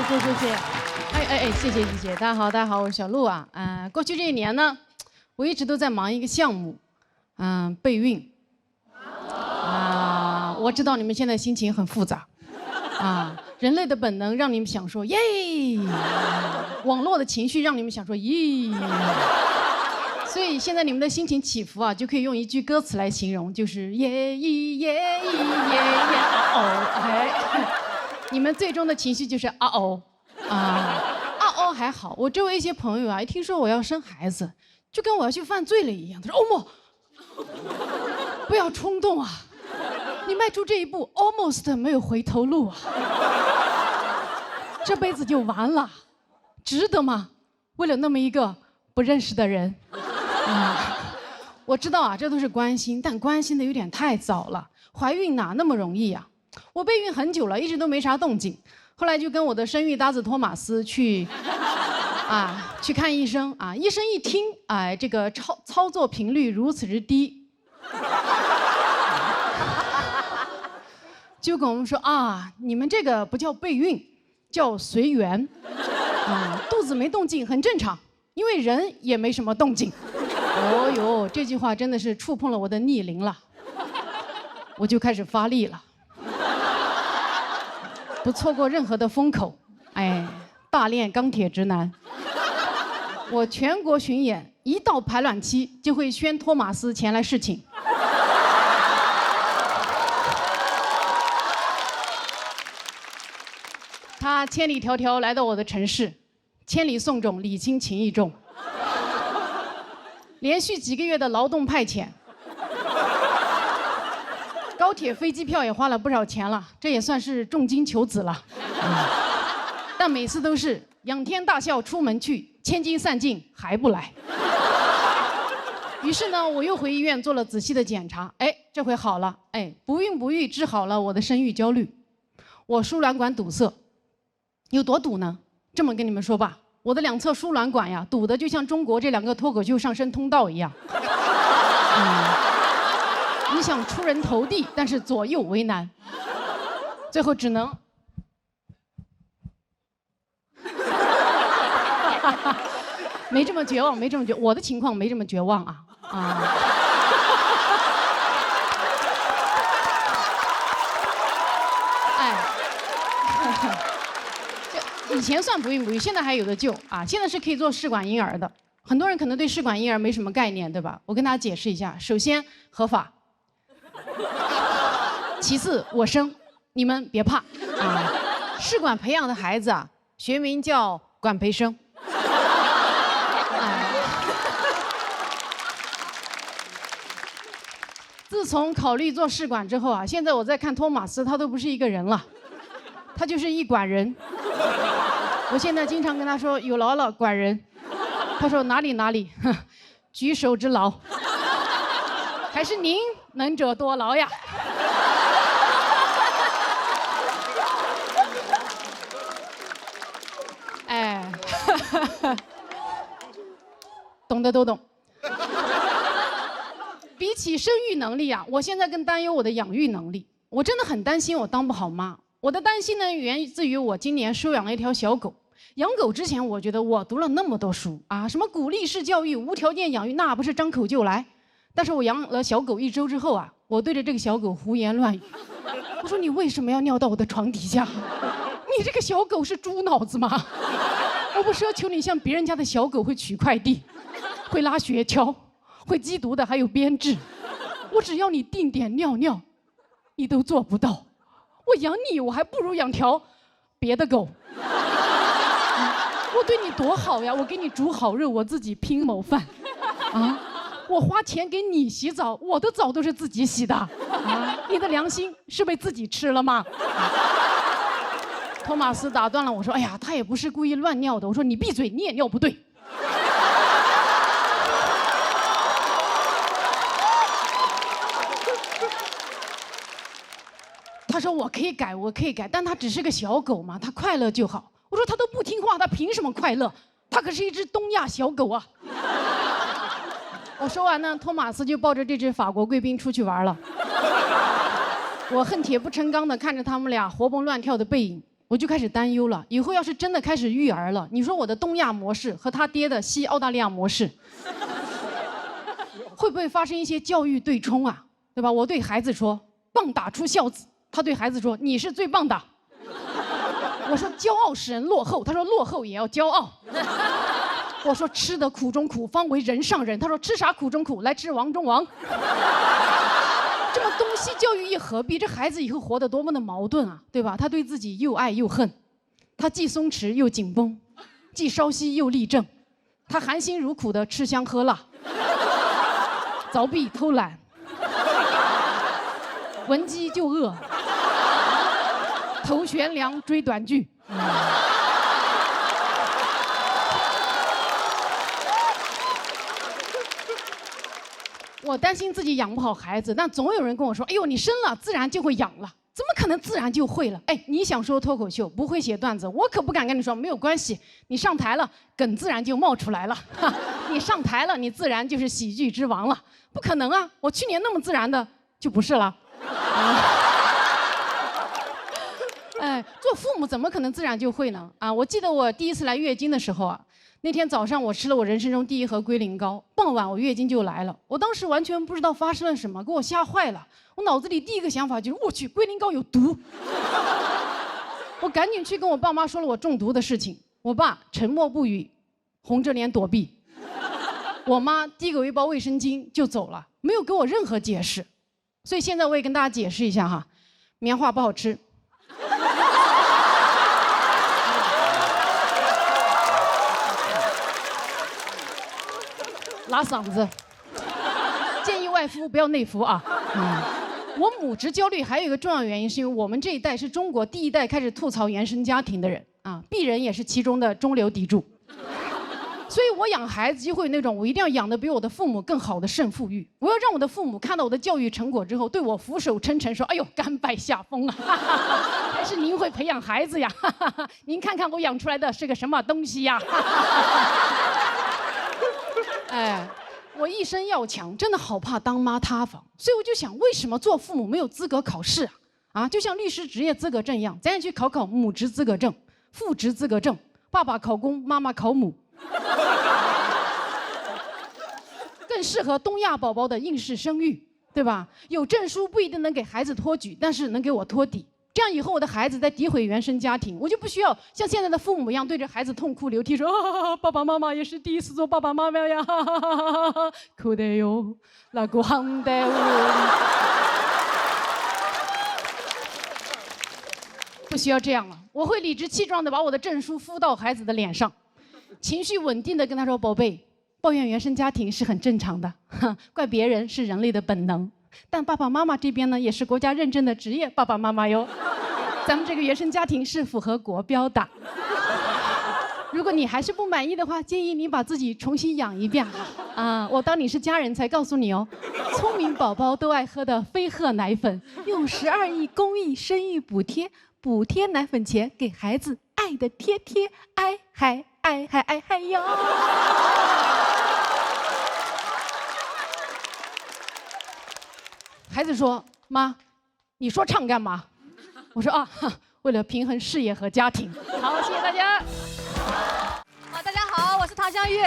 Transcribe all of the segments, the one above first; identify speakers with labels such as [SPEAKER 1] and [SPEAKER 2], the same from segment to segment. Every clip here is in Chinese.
[SPEAKER 1] 谢。谢谢。大家好，我是小鹿啊。过去这一年呢，我一直都在忙一个项目，备孕。我知道你们现在心情很复杂，人类的本能让你们想说耶，网络的情绪让你们想说咦。所以现在你们的心情起伏啊，就可以用一句歌词来形容，就是耶咦耶咦耶耶哦。你们最终的情绪就是还好，我周围一些朋友啊，一听说我要生孩子，就跟我要去犯罪了一样。他说：“欧莫，不要冲动啊，你迈出这一步 ，almost 没有回头路啊，这辈子就完了，值得吗？为了那么一个不认识的人。”我知道啊，这都是关心，但关心的有点太早了。怀孕哪那么容易呀？我备孕很久了，一直都没啥动静。后来就跟我的生育搭子托马斯去看医生啊。医生一听，这个操作频率如此之低，就跟我们说你们这个不叫备孕，叫随缘，肚子没动静很正常，因为人也没什么动静。哦呦，这句话真的是触碰了我的逆鳞了，我就开始发力了。不错过任何的风口，大练钢铁直男。我全国巡演，一到排卵期就会宣托马斯前来侍寝。他千里迢迢来到我的城市，千里送种，礼轻情意重。连续几个月的劳动派遣。高铁飞机票也花了不少钱了，这也算是重金求子了。但每次都是仰天大笑出门去，千金散尽还不来。于是呢，我又回医院做了仔细的检查，这回好了，不孕不育治好了我的生育焦虑。我输卵管堵塞，有多堵呢？这么跟你们说吧，我的两侧输卵管呀，堵得就像中国这2个脱口秀上升通道一样。你想出人头地，但是左右为难，最后只能没这么绝望，我的情况没这么绝望这以前算不孕不育，现在还有的救现在是可以做试管婴儿的。很多人可能对试管婴儿没什么概念，对吧？我跟大家解释一下，首先合法。其次，我生，你们别怕试管培养的孩子学名叫管培生。自从考虑做试管之后现在我在看托马斯，他都不是一个人了，他就是一管人。我现在经常跟他说有劳了，管人。他说哪里，举手之劳。还是您能者多劳呀。懂的都懂。比起生育能力我现在更担忧我的养育能力。我真的很担心我当不好妈。我的担心呢，源自于我今年收养了一条小狗。养狗之前，我觉得我读了那么多书什么鼓励式教育、无条件养育，那不是张口就来。但是我养了小狗1周之后我对着这个小狗胡言乱语。我说你为什么要尿到我的床底下？你这个小狗是猪脑子吗？我不奢求你像别人家的小狗会取快递，会拉雪橇，会缉毒的，还有编制。我只要你定点尿尿，你都做不到。我养你，我还不如养条别的狗。我对你多好呀！我给你煮好肉，我自己拼谋饭。我花钱给你洗澡，我的澡都是自己洗的。你的良心是被自己吃了吗？托马斯打断了我说：“他也不是故意乱尿的。”我说：“你闭嘴，你也尿不对。”他说：“我可以改，但他只是个小狗嘛，他快乐就好。”我说：“他都不听话，他凭什么快乐？他可是一只东亚小狗啊！”我说完呢，托马斯就抱着这只法国贵宾出去玩了。我恨铁不成钢地看着他们俩活蹦乱跳的背影，我就开始担忧了。以后要是真的开始育儿了，你说我的东亚模式和他爹的西澳大利亚模式，会不会发生一些教育对冲啊？对吧？我对孩子说“棒打出孝子”，他对孩子说“你是最棒的”。我说骄傲使人落后，他说落后也要骄傲。我说吃得苦中苦，方为人上人，他说吃啥苦中苦，来吃王中王。这么东西教育一合璧，这孩子以后活得多么的矛盾啊，对吧？他对自己又爱又恨，他既松弛又紧绷，既稍息又立正，他含辛茹苦的吃香喝辣，凿壁偷懒，闻鸡就饿。头悬梁追短剧，我担心自己养不好孩子，但总有人跟我说：“哎呦，你生了自然就会养了，怎么可能自然就会了？”哎，你想说脱口秀，不会写段子，我可不敢跟你说没有关系，你上台了，梗自然就冒出来了。你上台了，你自然就是喜剧之王了，不可能啊！我去年那么自然的就不是了。哎，做父母怎么可能自然就会呢？啊，我记得我第一次来月经的时候啊，那天早上我吃了我人生中第一盒龟苓膏，傍晚我月经就来了。我当时完全不知道发生了什么，给我吓坏了。我脑子里第一个想法就是，我去，龟苓膏有毒。我赶紧去跟我爸妈说了我中毒的事情，我爸沉默不语，红着脸躲避。我妈递给我一包卫生巾就走了，没有给我任何解释。所以现在我也跟大家解释一下哈，棉花不好吃。拉嗓子，建议外敷不要内服啊。我母职焦虑还有一个重要原因，是因为我们这一代是中国第一代开始吐槽原生家庭的人啊，鄙人也是其中的中流砥柱。所以我养孩子就会有那种我一定要养得比我的父母更好的胜负欲，我要让我的父母看到我的教育成果之后，对我俯首称臣，说：“哎呦，甘拜下风啊！还是您会培养孩子呀！您看看我养出来的是个什么东西呀！”哎，我一生要强，真的好怕当妈塌房，所以我就想，为什么做父母没有资格考试啊？啊，就像律师执业资格证一样，咱也去考考母职资格证、父职资格证，爸爸考公，妈妈考母。更适合东亚宝宝的应试生育，对吧？有证书不一定能给孩子托举，但是能给我托底。这样以后我的孩子在诋毁原生家庭，我就不需要像现在的父母一样对着孩子痛哭流涕说：“啊，爸爸妈妈也是第一次做爸爸妈妈呀，哭得哟，那个行得不需要这样了，我会理直气壮地把我的证书敷到孩子的脸上，情绪稳定地跟他说：“宝贝，抱怨原生家庭是很正常的，怪别人是人类的本能。但爸爸妈妈这边呢，也是国家认证的职业爸爸妈妈哟。咱们这个原生家庭是符合国标的。如果你还是不满意的话，建议你把自己重新养一遍啊！我当你是家人才告诉你哦。聪明宝宝都爱喝的飞鹤奶粉，用12亿公益生育补贴，补贴奶粉钱给孩子爱的贴贴，爱嗨爱嗨爱嗨哟。”孩子说：“妈，你说唱干嘛？”我说：“啊，为了平衡事业和家庭。”好，谢谢大家。
[SPEAKER 2] 大家好，我是唐湘玉。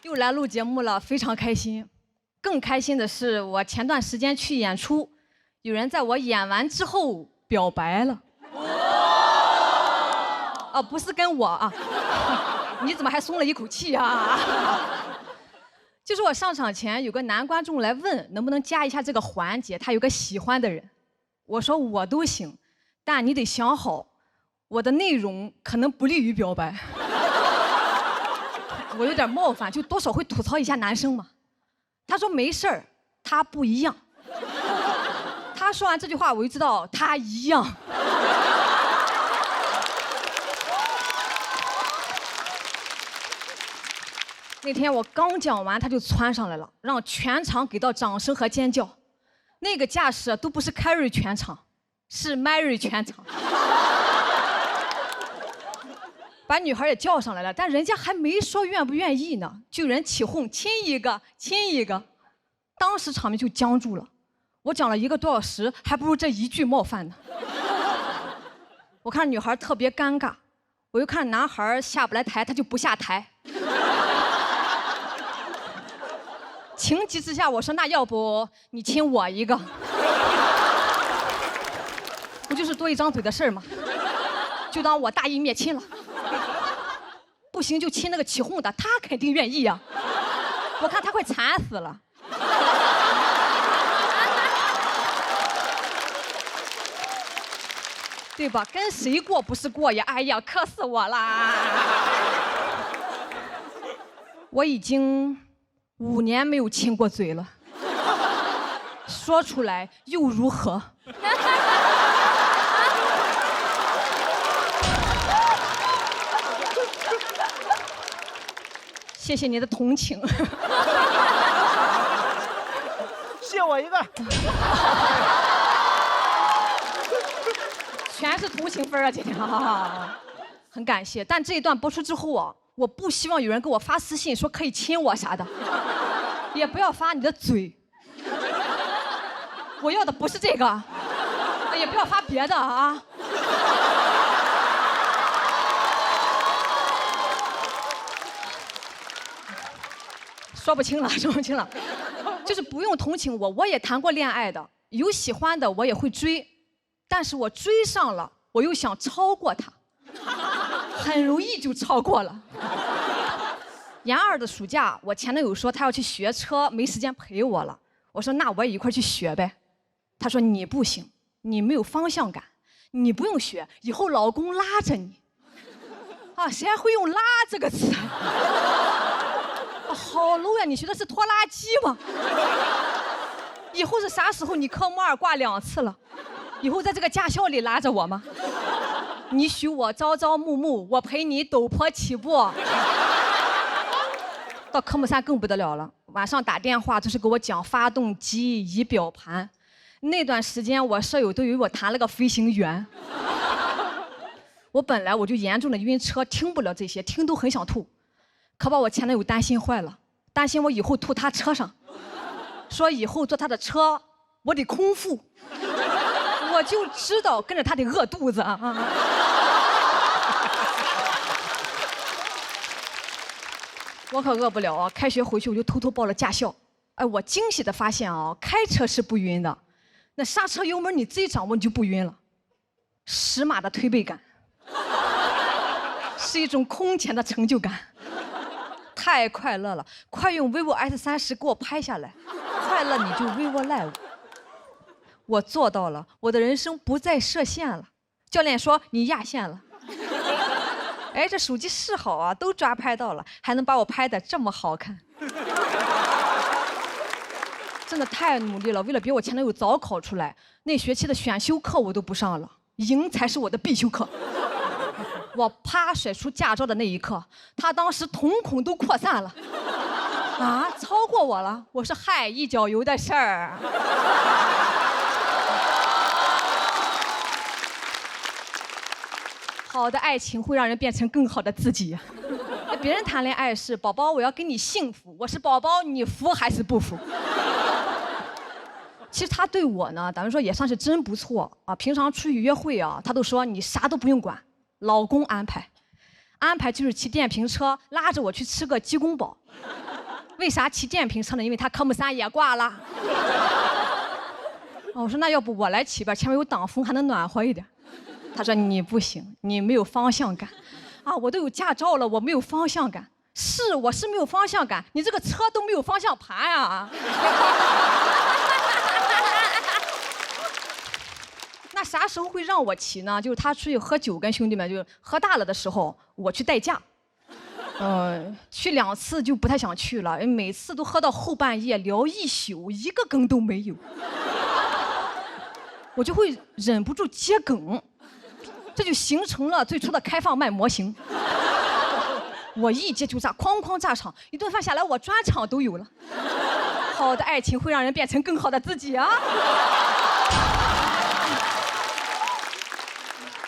[SPEAKER 2] 又来录节目了，非常开心。更开心的是，我前段时间去演出，有人在我演完之后表白了。不是跟我啊，你怎么还松了一口气呀？就是我上场前有个男观众来问能不能加一下这个环节，他有个喜欢的人，我说我都行，但你得想好，我的内容可能不利于表白。我有点冒犯，就多少会吐槽一下男生嘛。他说没事儿，他不一样。他说完这句话，我就知道他一样。那天我刚讲完，他就窜上来了，让全场给到掌声和尖叫。那个架势都不是 carry 全场，是 marry 全场。把女孩也叫上来了，但人家还没说愿不愿意呢，就有人起哄，亲一个，亲一个。当时场面就僵住了。我讲了1个多小时，还不如这一句冒犯呢。我看女孩特别尴尬，我又看男孩下不来台，他就不下台。情急之下，我说那要不你亲我一个，不就是多一张嘴的事儿吗？就当我大义灭亲了。不行就亲那个起哄的，他肯定愿意呀。我看他快惨死了。对吧？跟谁过不是过呀？哎呀，渴死我啦！我已经5年没有亲过嘴了，说出来又如何？谢谢你的同情。
[SPEAKER 3] 谢我一个。
[SPEAKER 2] 全是同情分啊，今天很感谢。但这一段播出之后啊，我不希望有人给我发私信说可以亲我啥的，也不要发你的嘴。我要的不是这个，也不要发别的啊。说不清了，说不清了，就是不用同情我，我也谈过恋爱的，有喜欢的我也会追。但是我追上了，我又想超过他，很容易就超过了。研2的暑假，我前男友说他要去学车，没时间陪我了。我说那我也一块去学呗。他说你不行，你没有方向感，你不用学，以后老公拉着你。啊，谁还会用拉这个词？好 low 呀！你学的是拖拉机吗？以后是啥时候？你科目2挂2次了。以后在这个驾校里拉着我吗？你许我朝朝暮暮，我陪你陡坡起步。到科目3更不得了了，晚上打电话就是给我讲发动机、仪表盘。那段时间我舍友都以为我谈了个飞行员。我本来我就严重的晕车，听不了这些，听都很想吐，可把我前男友担心坏了，担心我以后吐他车上，说以后坐他的车我得空腹。我就知道跟着他得饿肚子啊！我可饿不了啊！开学回去我就偷偷报了驾校。哎，我惊喜的发现啊，开车是不晕的，那刹车油门你自己掌握你就不晕了。10码的推背感，是一种空前的成就感，太快乐了！快用 vivo S30给我拍下来，快乐你就 vivo Live。我做到了，我的人生不再设限了。教练说你压线了。哎，这手机是好啊，都抓拍到了，还能把我拍得这么好看，真的太努力了。为了比我前男友早考出来，那学期的选修课我都不上了，赢才是我的必修课。我啪甩出驾照的那一刻，他当时瞳孔都扩散了。啊，超过我了？我说嗨，一脚油的事儿。好的爱情会让人变成更好的自己。别人谈恋爱是宝宝，我要跟你幸福，我是宝宝，你服还是不服？其实他对我呢，咱们说也算是真不错啊。平常出去约会啊，他都说你啥都不用管，老公安排。安排就是骑电瓶车拉着我去吃个鸡公煲。为啥骑电瓶车呢？因为他科目3也挂了。我说那要不我来骑吧，前面有挡风还能暖和一点。他说你不行，你没有方向感。啊，我都有驾照了，我没有方向感。是，我是没有方向感，你这个车都没有方向盘呀。那啥时候会让我骑呢？就是他出去喝酒，跟兄弟们就喝大了的时候，我去代驾。去2次就不太想去了，每次都喝到后半夜聊一宿，一个梗都没有。我就会忍不住接梗。这就形成了最初的开放麦模型。我一接就炸，哐哐炸场，一顿饭下来我专场都有了。好的爱情会让人变成更好的自己啊！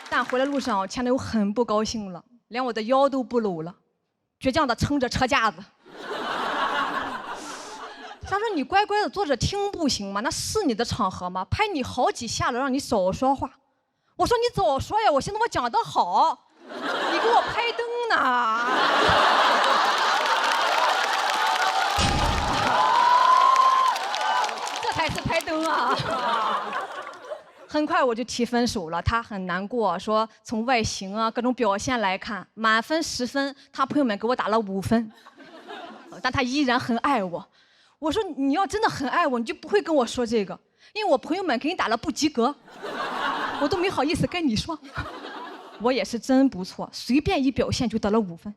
[SPEAKER 2] 但回来路上，前男友很不高兴了，连我的腰都不搂了，倔强地撑着车架子。他说你乖乖的坐着听不行吗？那是你的场合吗？拍你好几下了，让你少说话。我说你早说呀，我寻思我讲得好，你给我拍灯呢。这才是拍灯啊！很快我就提分手了，他很难过，说从外形啊各种表现来看，满分10分，他朋友们给我打了5分，但他依然很爱我。我说你要真的很爱我，你就不会跟我说这个，因为我朋友们给你打了不及格，我都没好意思跟你说。我也是真不错，随便一表现就得了5分，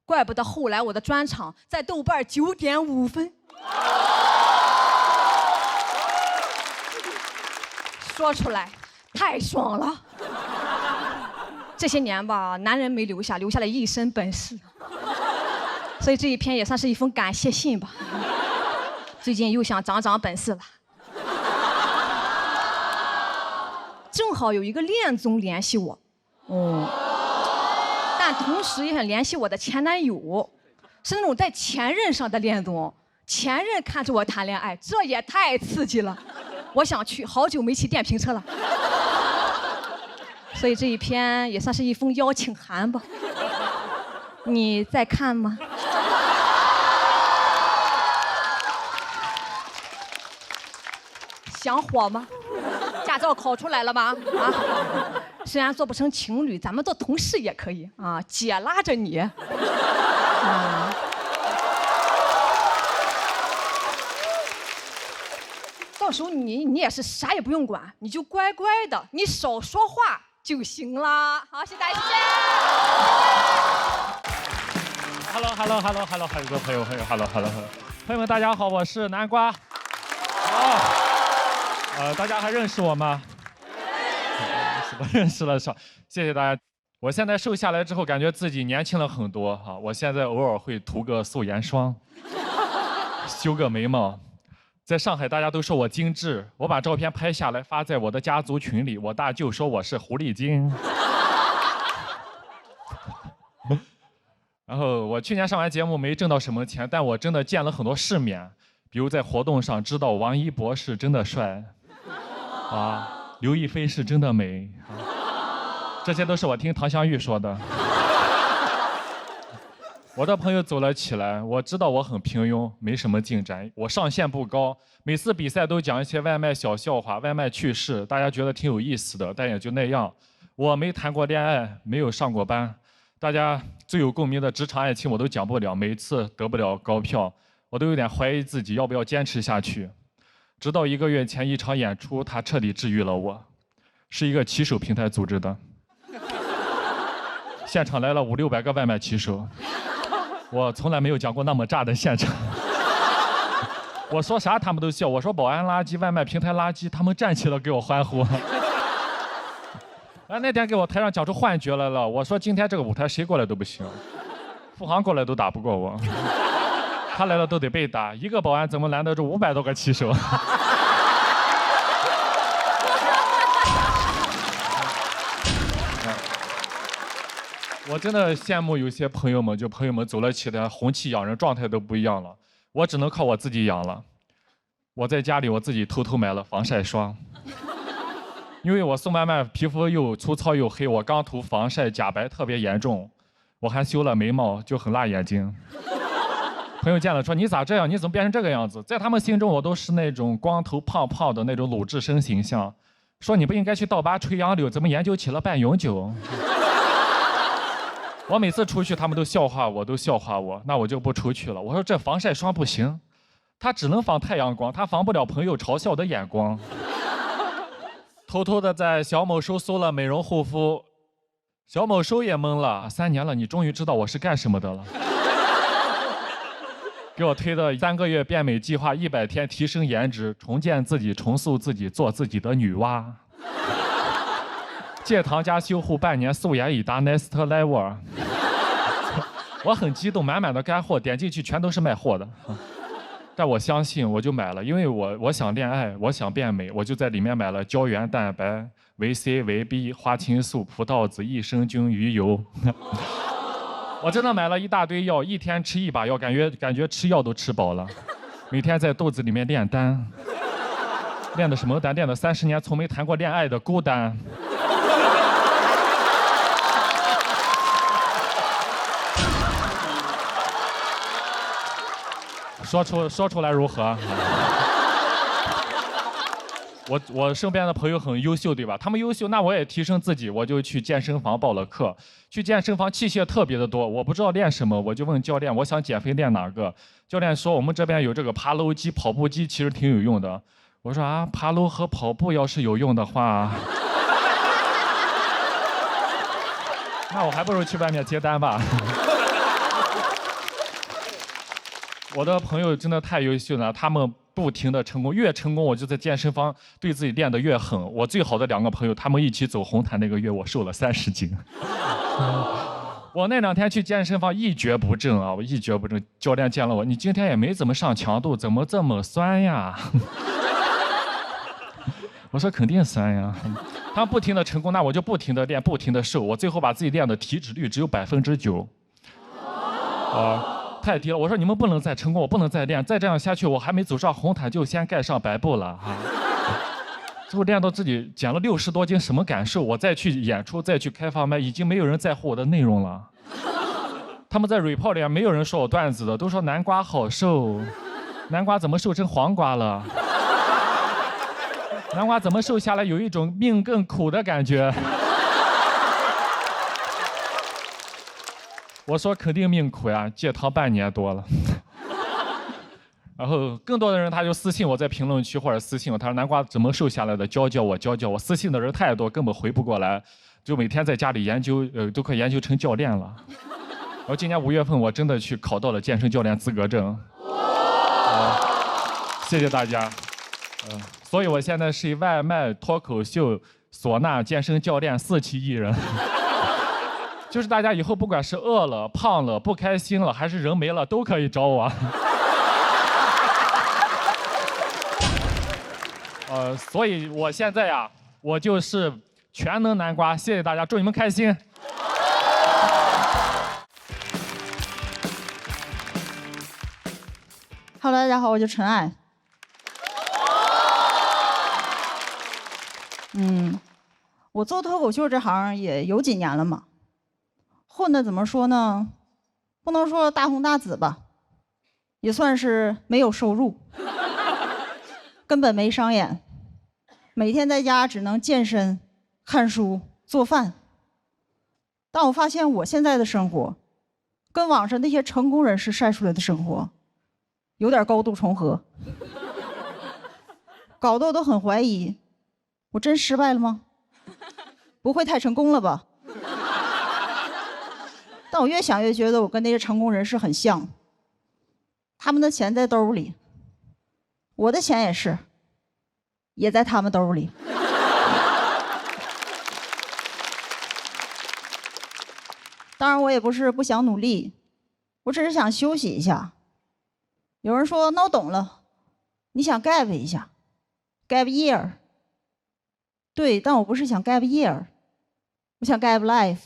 [SPEAKER 2] 怪不得后来我的专场在豆瓣9.5分。说出来太爽了。这些年吧，男人没留下，留下了一身本事，所以这一篇也算是一封感谢信吧。最近又想长长本事了。正好有一个恋综联系我，但同时也想联系我的前男友，是那种在前任上的恋综，前任看着我谈恋爱，这也太刺激了。我想去，好久没骑电瓶车了，所以这一篇也算是一封邀请函吧。你在看吗？想火吗？驾照考出来了吗？啊，虽然做不成情侣，咱们做同事也可以啊。姐拉着你，到时候你也是啥也不用管，你就乖乖的，你少说话就行了。好，谢谢大家。
[SPEAKER 4] Hello， 很多朋友 ，Hello， 朋友们，大家好，我是南瓜。大家还认识我吗？认识了，谢谢大家。我现在瘦下来之后，感觉自己年轻了很多哈。我现在偶尔会涂个素颜霜，修个眉毛。在上海，大家都说我精致，我把照片拍下来发在我的家族群里，我大舅说我是狐狸精。然后我去年上完节目没挣到什么钱，但我真的见了很多世面，比如在活动上知道王一博是真的帅，刘亦菲是真的美，这些都是我听唐湘玉说的。我的朋友走了起来，我知道我很平庸，没什么进展，我上限不高，每次比赛都讲一些外卖小笑话、外卖趣事，大家觉得挺有意思的，但也就那样。我没谈过恋爱，没有上过班，大家最有共鸣的职场爱情我都讲不了，每次得不了高票，我都有点怀疑自己要不要坚持下去。直到1个月前一场演出，它彻底治愈了我，是一个骑手平台组织的，现场来了500-600个外卖骑手。我从来没有讲过那么炸的现场，我说啥他们都笑，我说保安垃圾、外卖平台垃圾，他们站起来给我欢呼。那天给我台上讲出幻觉来了，我说今天这个舞台谁过来都不行，付航过来都打不过我，他来了都得被打，一个保安怎么拦得住500多个骑手？我真的羡慕有些朋友们，就朋友们走了起来，红气养人，状态都不一样了。我只能靠我自己养了。我在家里我自己偷偷买了防晒霜，因为我宋妈妈皮肤又粗糙又黑，我刚涂防晒假白特别严重，我还修了眉毛，就很辣眼睛。朋友见了说你咋这样？你怎么变成这个样子？在他们心中我都是那种光头胖胖的那种鲁智深形象，说你不应该去倒拔垂杨柳，怎么研究起了半永久？我每次出去，他们都笑话我，那我就不出去了。我说这防晒霜不行，它只能防太阳光，它防不了朋友嘲笑的眼光。偷偷的在小某书搜了美容护肤，小某书也懵了，3年了，你终于知道我是干什么的了。给我推的3个月变美计划，100天提升颜值，重建自己，重塑自己，做自己的女娲。戒糖加修护半年，素颜已达 next level。我很激动，满满的干货，点进去全都是卖货的。但我相信，我就买了，因为我想恋爱，我想变美，我就在里面买了胶原蛋白、维 C、维 B、花青素、葡萄籽、益生菌、鱼油。我真的买了一大堆药，一天吃1把药，感觉吃药都吃饱了。每天在肚子里面炼丹，练的什么丹？练的30年从没谈过恋爱的孤单。说出来如何？我身边的朋友很优秀，对吧？他们优秀，那我也提升自己，我就去健身房报了课。去健身房器械特别的多，我不知道练什么，我就问教练，我想减肥练哪个？教练说我们这边有这个爬楼机、跑步机，其实挺有用的。我说啊，爬楼和跑步要是有用的话，那我还不如去外面接单吧。我的朋友真的太优秀了，他们不停的成功，越成功我就在健身房对自己练得越狠。我最好的2个朋友，他们一起走红毯那个月，我瘦了30斤。我那2天去健身房一蹶不振啊，我一蹶不振。教练见了我，你今天也没怎么上强度，怎么这么酸呀？我说肯定酸呀。他们不停的成功，那我就不停的练，不停的瘦，我最后把自己练的体脂率只有9%。太低了，我说你们不能再成功，我不能再练，再这样下去，我还没走上红毯就先盖上白布了哈。最后练到自己减了60多斤，什么感受？我再去演出，再去开放麦，已经没有人在乎我的内容了。他们在 report 里面没有人说我段子的，都说南瓜好瘦，南瓜怎么瘦成黄瓜了？南瓜怎么瘦下来有一种命更苦的感觉？我说肯定命苦呀，戒糖半年多了。然后更多的人他就私信我在评论区或者私信我，他说南瓜怎么瘦下来的，教我。私信的人太多，根本回不过来，就每天在家里研究，都快研究成教练了。然后今年5月份我真的去考到了健身教练资格证。谢谢大家。所以我现在是一外卖、脱口秀、唢呐、健身教练4期艺人。就是大家以后不管是饿了、胖了、不开心了，还是人没了，都可以找我。所以我现在呀，我就是全能南瓜。谢谢大家，祝你们开心。
[SPEAKER 5] Hello， 大家好，我叫陈爱。我做脱口秀这行也有几年了嘛。混的怎么说呢？不能说大红大紫吧，也算是没有收入，根本没商演，每天在家只能健身、看书、做饭。但我发现我现在的生活，跟网上那些成功人士晒出来的生活，有点高度重合，搞得我都很怀疑，我真失败了吗？不会太成功了吧？但我越想越觉得我跟那些成功人士很像，他们的钱在兜里，我的钱也是，也在他们兜里。当然我也不是不想努力，我只是想休息一下。有人说那我懂了，你想 gap 一下 gap year。 对，但我不是想 gap year， 我想 gap life。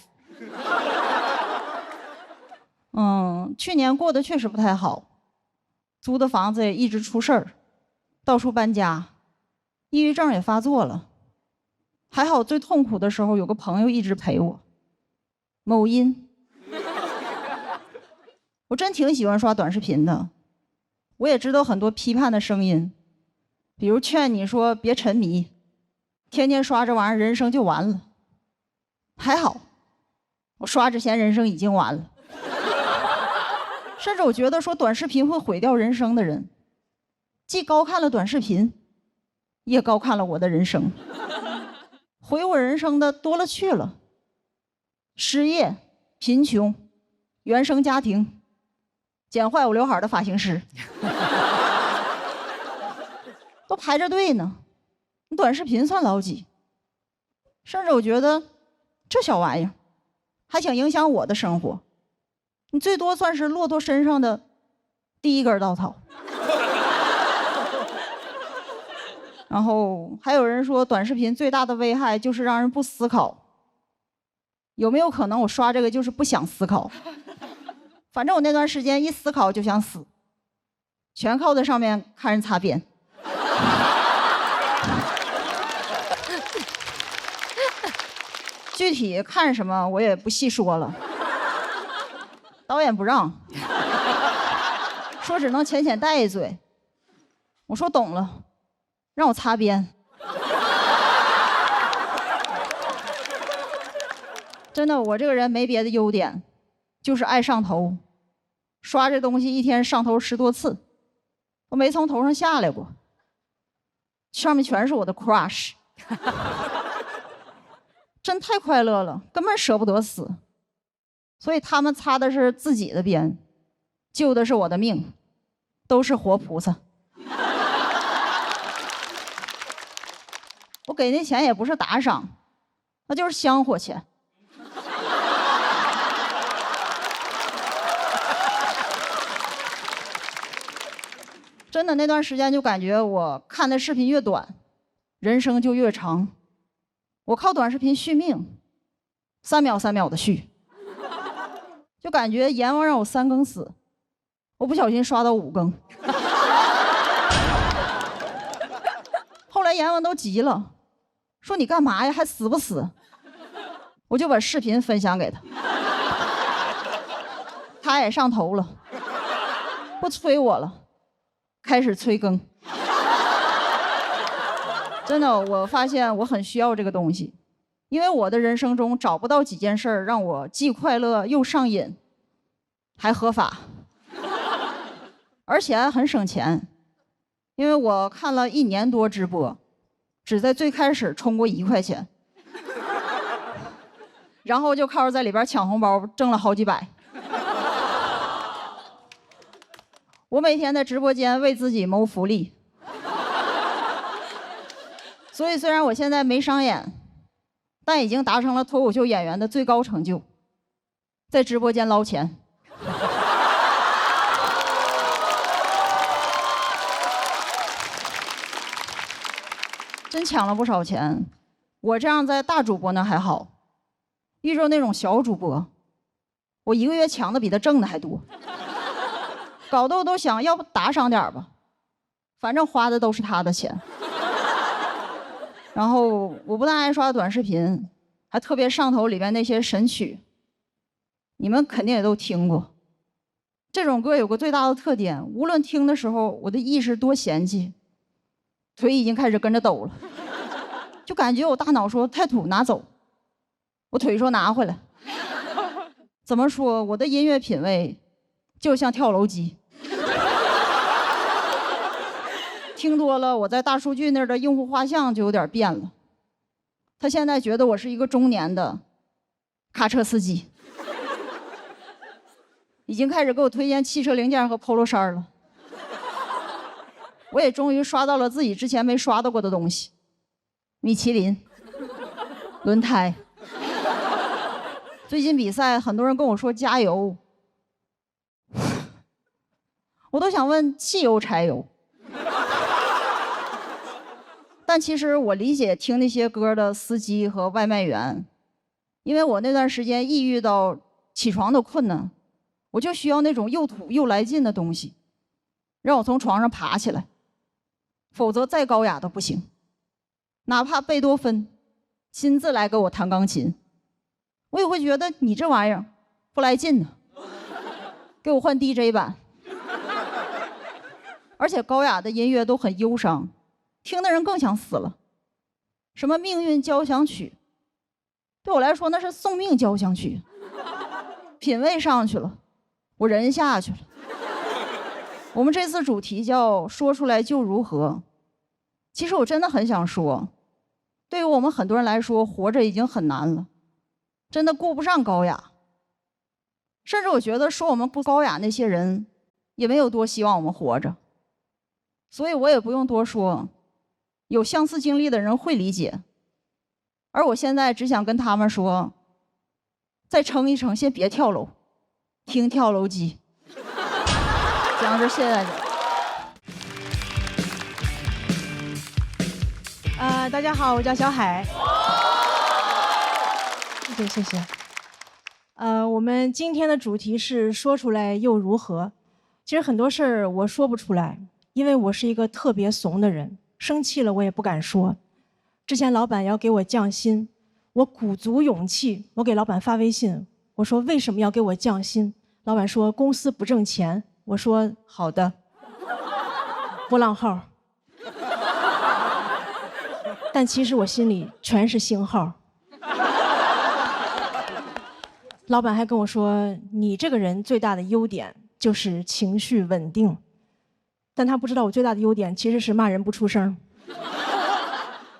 [SPEAKER 5] 去年过得确实不太好，租的房子也一直出事儿，到处搬家，抑郁症也发作了。还好最痛苦的时候有个朋友一直陪我，某音。我真挺喜欢刷短视频的，我也知道很多批判的声音，比如劝你说别沉迷，天天刷这玩意儿人生就完了。还好我刷之前人生已经完了。甚至我觉得说短视频会毁掉人生的人，既高看了短视频，也高看了我的人生。毁我人生的多了去了，失业、贫穷、原生家庭、剪坏我刘海的发型师，都排着队呢。你短视频算老几？甚至我觉得这小玩意儿还想影响我的生活，你最多算是骆驼身上的第一根稻草。然后还有人说短视频最大的危害就是让人不思考，有没有可能我刷这个就是不想思考？反正我那段时间一思考就想死，全靠在上面看人擦边。具体看什么我也不细说了，导演不让，说只能浅浅带一嘴。我说懂了，让我擦边。真的，我这个人没别的优点，就是爱上头。刷这东西一天上头10多次，我没从头上下来过，上面全是我的 crush。真太快乐了，根本舍不得死。所以他们擦的是自己的边，救的是我的命，都是活菩萨。我给那钱也不是打赏，那就是香火钱。真的，那段时间就感觉我看的视频越短，人生就越长。我靠短视频续命，3秒3秒的续，就感觉阎王让我3更死，我不小心刷到5更。后来阎王都急了，说你干嘛呀，还死不死？我就把视频分享给他，他也上头了，不催我了，开始催更。真的，我发现我很需要这个东西，因为我的人生中找不到几件事儿让我既快乐又上瘾，还合法，而且还很省钱。因为我看了1年多直播，只在最开始充过1块钱，然后就靠着在里边抢红包挣了好几百。我每天在直播间为自己谋福利。所以虽然我现在没商演，但已经达成了脱口秀演员的最高成就，在直播间捞钱。真抢了不少钱。我这样在大主播那还好，遇着那种小主播，我1个月抢的比他挣的还多，搞得我都想要不打赏点吧，反正花的都是他的钱。然后我不但爱刷短视频，还特别上头里边那些神曲，你们肯定也都听过。这种歌有个最大的特点，无论听的时候我的意识多嫌弃，腿已经开始跟着抖了，就感觉我大脑说太土拿走，我腿说拿回来。怎么说，我的音乐品味就像跳楼机。听多了，我在大数据那儿的用户画像就有点变了。他现在觉得我是一个中年的卡车司机，已经开始给我推荐汽车零件和 polo 衫了。我也终于刷到了自己之前没刷到过的东西，米其林、轮胎。最近比赛，很多人跟我说加油，我都想问汽油柴油。但其实我理解听那些歌的司机和外卖员，因为我那段时间抑郁到起床都困难，我就需要那种又土又来劲的东西，让我从床上爬起来，否则再高雅都不行。哪怕贝多芬亲自来给我弹钢琴，我也会觉得你这玩意儿不来劲呢，给我换 DJ 版。而且高雅的音乐都很忧伤，听的人更想死了。什么命运交响曲，对我来说那是送命交响曲。品味上去了，我人下去了。我们这次主题叫说出来就如何。其实我真的很想说，对于我们很多人来说，活着已经很难了，真的顾不上高雅。甚至我觉得说我们不高雅那些人也没有多希望我们活着。所以我也不用多说，有相似经历的人会理解。而我现在只想跟他们说，再撑一撑，先别跳楼，听跳楼机。讲到这，谢谢大家。
[SPEAKER 6] 大家好，我叫小海。谢谢谢谢。我们今天的主题是说出来又如何？其实很多事儿我说不出来，因为我是一个特别怂的人，生气了我也不敢说。之前老板要给我降薪，我鼓足勇气，我给老板发微信，我说为什么要给我降薪？老板说公司不挣钱。我说好的，波浪号。但其实我心里全是星号。老板还跟我说，你这个人最大的优点就是情绪稳定，但他不知道我最大的优点其实是骂人不出声。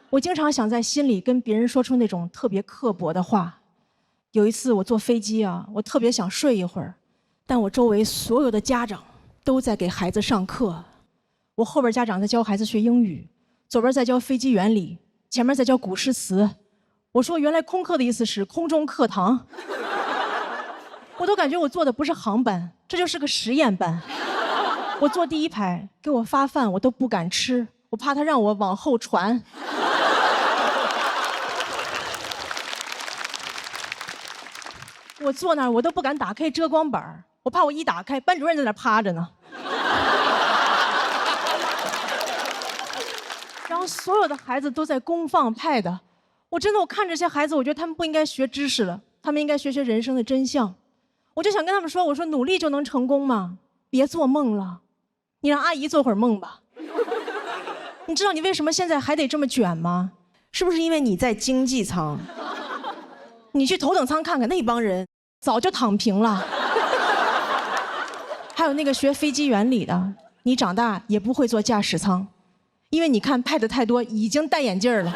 [SPEAKER 6] 我经常想在心里跟别人说出那种特别刻薄的话。有一次我坐飞机啊，我特别想睡一会儿，但我周围所有的家长都在给孩子上课，我后边家长在教孩子学英语，左边在教飞机原理，前面在教古诗词。我说原来空课的意思是空中课堂。我都感觉我坐的不是航班，这就是个实验班。我坐第一排，给我发饭我都不敢吃，我怕他让我往后传。我坐那儿我都不敢打开遮光板，我怕我一打开，班主任在那儿趴着呢。然后所有的孩子都在公放pad，我看这些孩子，我觉得他们不应该学知识了，他们应该学学人生的真相。我就想跟他们说，我说努力就能成功吗？别做梦了，你让阿姨做会儿梦吧。你知道你为什么现在还得这么卷吗？是不是因为你在经济舱？你去头等舱看看，那帮人早就躺平了。还有那个学飞机原理的，你长大也不会坐驾驶舱，因为你看pad太多，已经戴眼镜了。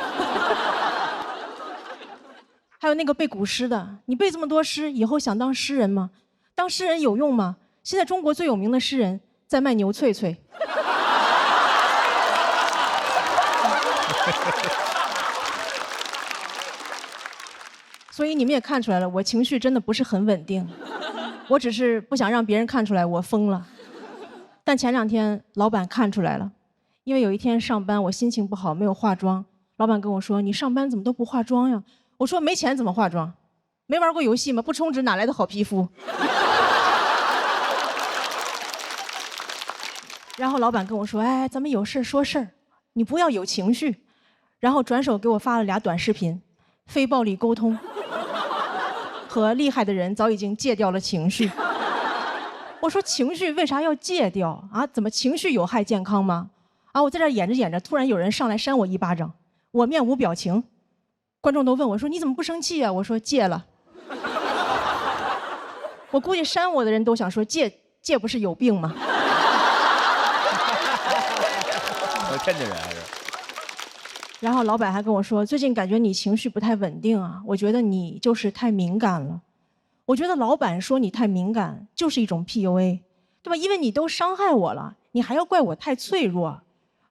[SPEAKER 6] 还有那个背古诗的，你背这么多诗，以后想当诗人吗？当诗人有用吗？现在中国最有名的诗人在卖牛脆脆。所以你们也看出来了，我情绪真的不是很稳定，我只是不想让别人看出来我疯了。但前2天老板看出来了，因为有一天上班我心情不好，没有化妆，老板跟我说：“你上班怎么都不化妆呀？”我说：“没钱怎么化妆？没玩过游戏吗？不充值哪来的好皮肤？”然后老板跟我说：“哎，咱们有事说事儿，你不要有情绪。”然后转手给我发了2短视频，非暴力沟通和厉害的人早已经戒掉了情绪。我说情绪为啥要戒掉啊？怎么情绪有害健康吗？啊！我在这演着演着，突然有人上来扇我一巴掌，我面无表情。观众都问我说：“你怎么不生气啊？”我说：“戒了。”我估计扇我的人都想说：“戒不是有病吗？”
[SPEAKER 3] 我天津人还是。
[SPEAKER 6] 然后老板还跟我说：“最近感觉你情绪不太稳定啊，我觉得你就是太敏感了。”我觉得老板说你太敏感就是一种 PUA， 对吧？因为你都伤害我了，你还要怪我太脆弱。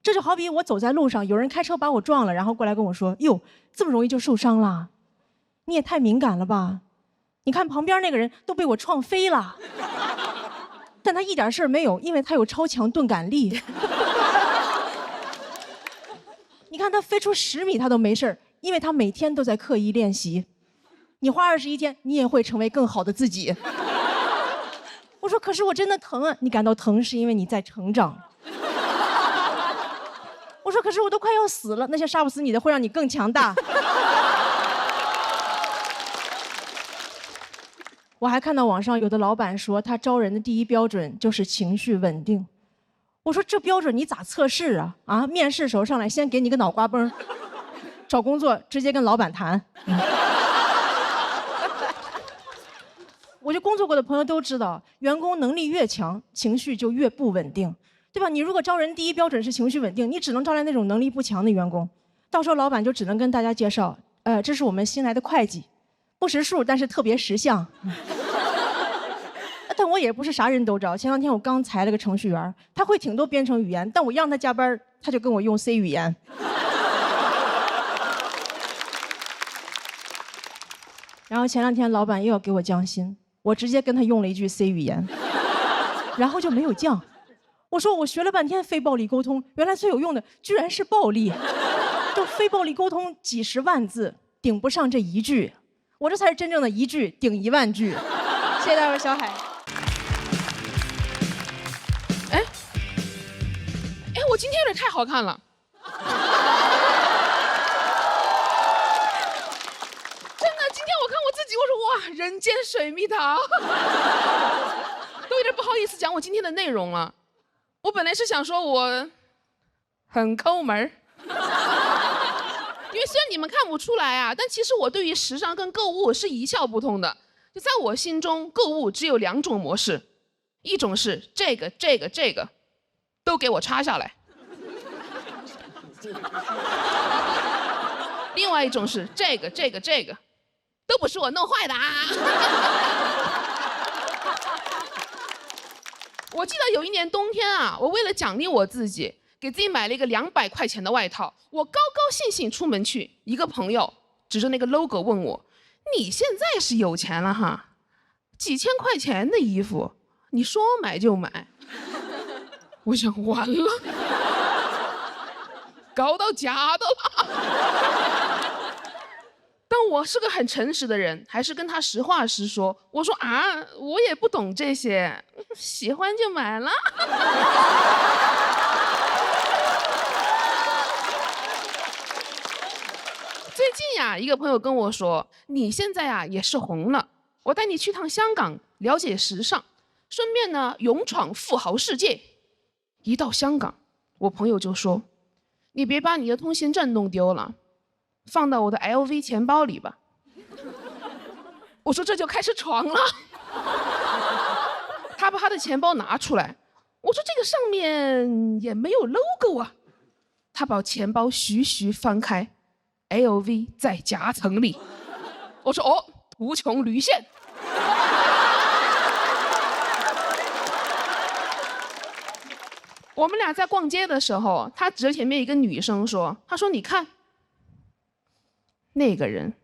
[SPEAKER 6] 这就好比我走在路上，有人开车把我撞了，然后过来跟我说：“哟，这么容易就受伤了？你也太敏感了吧？你看旁边那个人都被我撞飞了，但他一点事儿没有，因为他有超强钝感力。你看他飞出10米他都没事儿，因为他每天都在刻意练习。你花21天，你也会成为更好的自己。”我说：“可是我真的疼啊！”你感到疼是因为你在成长。我说：“可是我都快要死了，那些杀不死你的会让你更强大。”我还看到网上有的老板说，他招人的第一标准就是情绪稳定。我说：“这标准你咋测试啊？啊，面试时候上来先给你个脑瓜崩，找工作直接跟老板谈。”我就工作过的朋友都知道，员工能力越强，情绪就越不稳定。对吧？你如果招人第一标准是情绪稳定，你只能招来那种能力不强的员工，到时候老板就只能跟大家介绍，这是我们新来的会计，不识数但是特别识相。但我也不是啥人都招。前2天我刚裁了个程序员，他会挺多编程语言，但我让他加班，他就跟我用 C 语言。然后前2天老板又要给我降薪，我直接跟他用了一句 C 语言，然后就没有降。我说我学了半天非暴力沟通，原来最有用的居然是暴力。就非暴力沟通几10万字顶不上这1句，我这才是真正的1句顶1万句。谢谢大家，小海。
[SPEAKER 7] 今天有点太好看了。真的，今天我看我自己，我说哇，人间水蜜桃，都有点不好意思讲我今天的内容了。我本来是想说我很抠门儿，因为虽然你们看不出来啊，但其实我对于时尚跟购物是一窍不通的。就在我心中，购物只有2种模式，一种是这个都给我插下来，另外一种是这个都不是我弄坏的啊。我记得有一年冬天啊，我为了奖励我自己，给自己买了一个200块钱的外套。我高高兴兴出门去，一个朋友指着那个 logo 问我：“你现在是有钱了哈？几千块钱的衣服，你说买就买。”我想完了，搞到假的了。但我是个很诚实的人，还是跟他实话实说。我说啊，我也不懂这些，喜欢就买了。最近呀，一个朋友跟我说，你现在呀也是红了，我带你去趟香港，了解时尚，顺便呢勇闯富豪世界。一到香港，我朋友就说，你别把你的通行证弄丢了。放到我的 LV 钱包里吧。我说这就开始闯了。他把他的钱包拿出来，我说这个上面也没有 logo 啊。他把钱包徐徐翻开 ，LV 在夹层里。我说哦，图穷驴现。我们俩在逛街的时候，他指着前面一个女生说：“他说你看。”那个人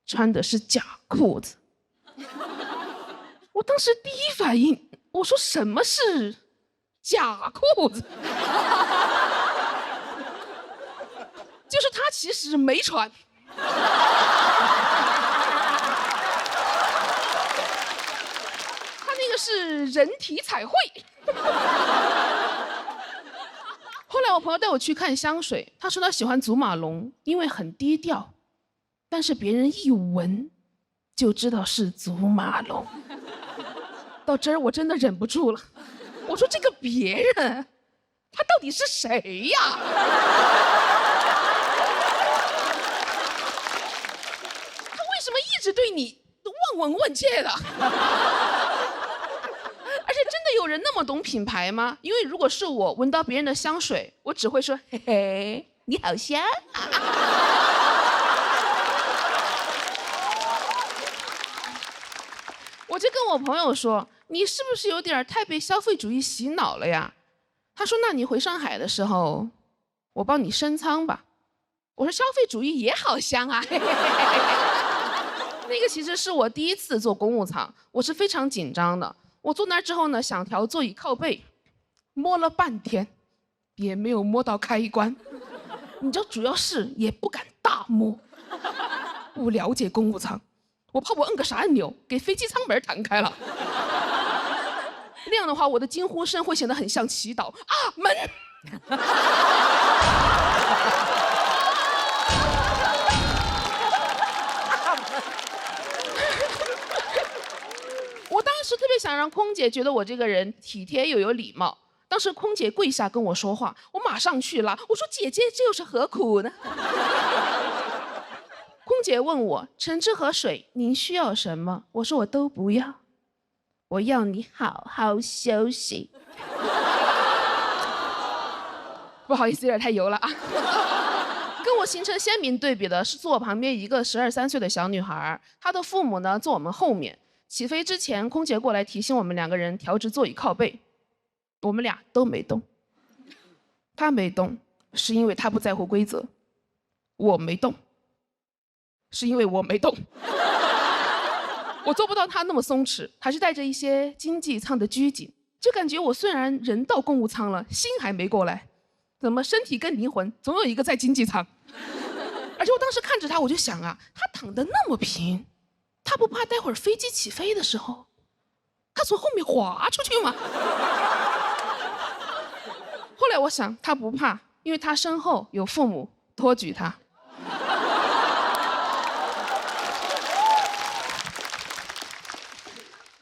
[SPEAKER 7] 穿的是假裤子。我当时第一反应，我说什么是假裤子？就是他其实没穿。他那个是人体彩绘。后来我朋友带我去看香水，他说他喜欢祖马龙，因为很低调。但是别人一闻就知道是祖马龙。到这儿我真的忍不住了，我说这个别人他到底是谁呀？他为什么一直对你望闻问切的？而且真的有人那么懂品牌吗？因为如果是我闻到别人的香水，我只会说嘿嘿，你好香啊。我就跟我朋友说，你是不是有点太被消费主义洗脑了呀？他说，那你回上海的时候，我帮你升舱吧。我说消费主义也好香啊。那个其实是我第一次坐公务舱，我是非常紧张的。我坐那儿之后呢，想调座椅靠背，摸了半天，也没有摸到开关。你知道，主要是也不敢大摸。不了解公务舱。我怕我摁个啥按钮，给飞机舱门弹开了。那样的话，我的惊呼声会显得很像祈祷啊！门。我当时特别想让空姐觉得我这个人体贴又有礼貌。当时空姐跪下跟我说话，我马上去了。我说：“姐姐，这又是何苦呢？”空姐问我：“橙汁和水，您需要什么？”我说：“我都不要，我要你好好休息。”不好意思，有点太油了啊。跟我形成鲜明对比的是坐我旁边一个12、13岁的小女孩，她的父母呢坐我们后面。起飞之前，空姐过来提醒我们2个人调直座椅靠背，我们俩都没动。她没动，是因为她不在乎规则；我没动。是因为我没动。我做不到他那么松弛，还是带着一些经济舱的拘谨，就感觉我虽然人到公务舱了，心还没过来，怎么身体跟灵魂总有一个在经济舱。而且我当时看着他，我就想啊，他躺得那么平，他不怕待会儿飞机起飞的时候，他从后面滑出去吗？后来我想他不怕，因为他身后有父母托举他。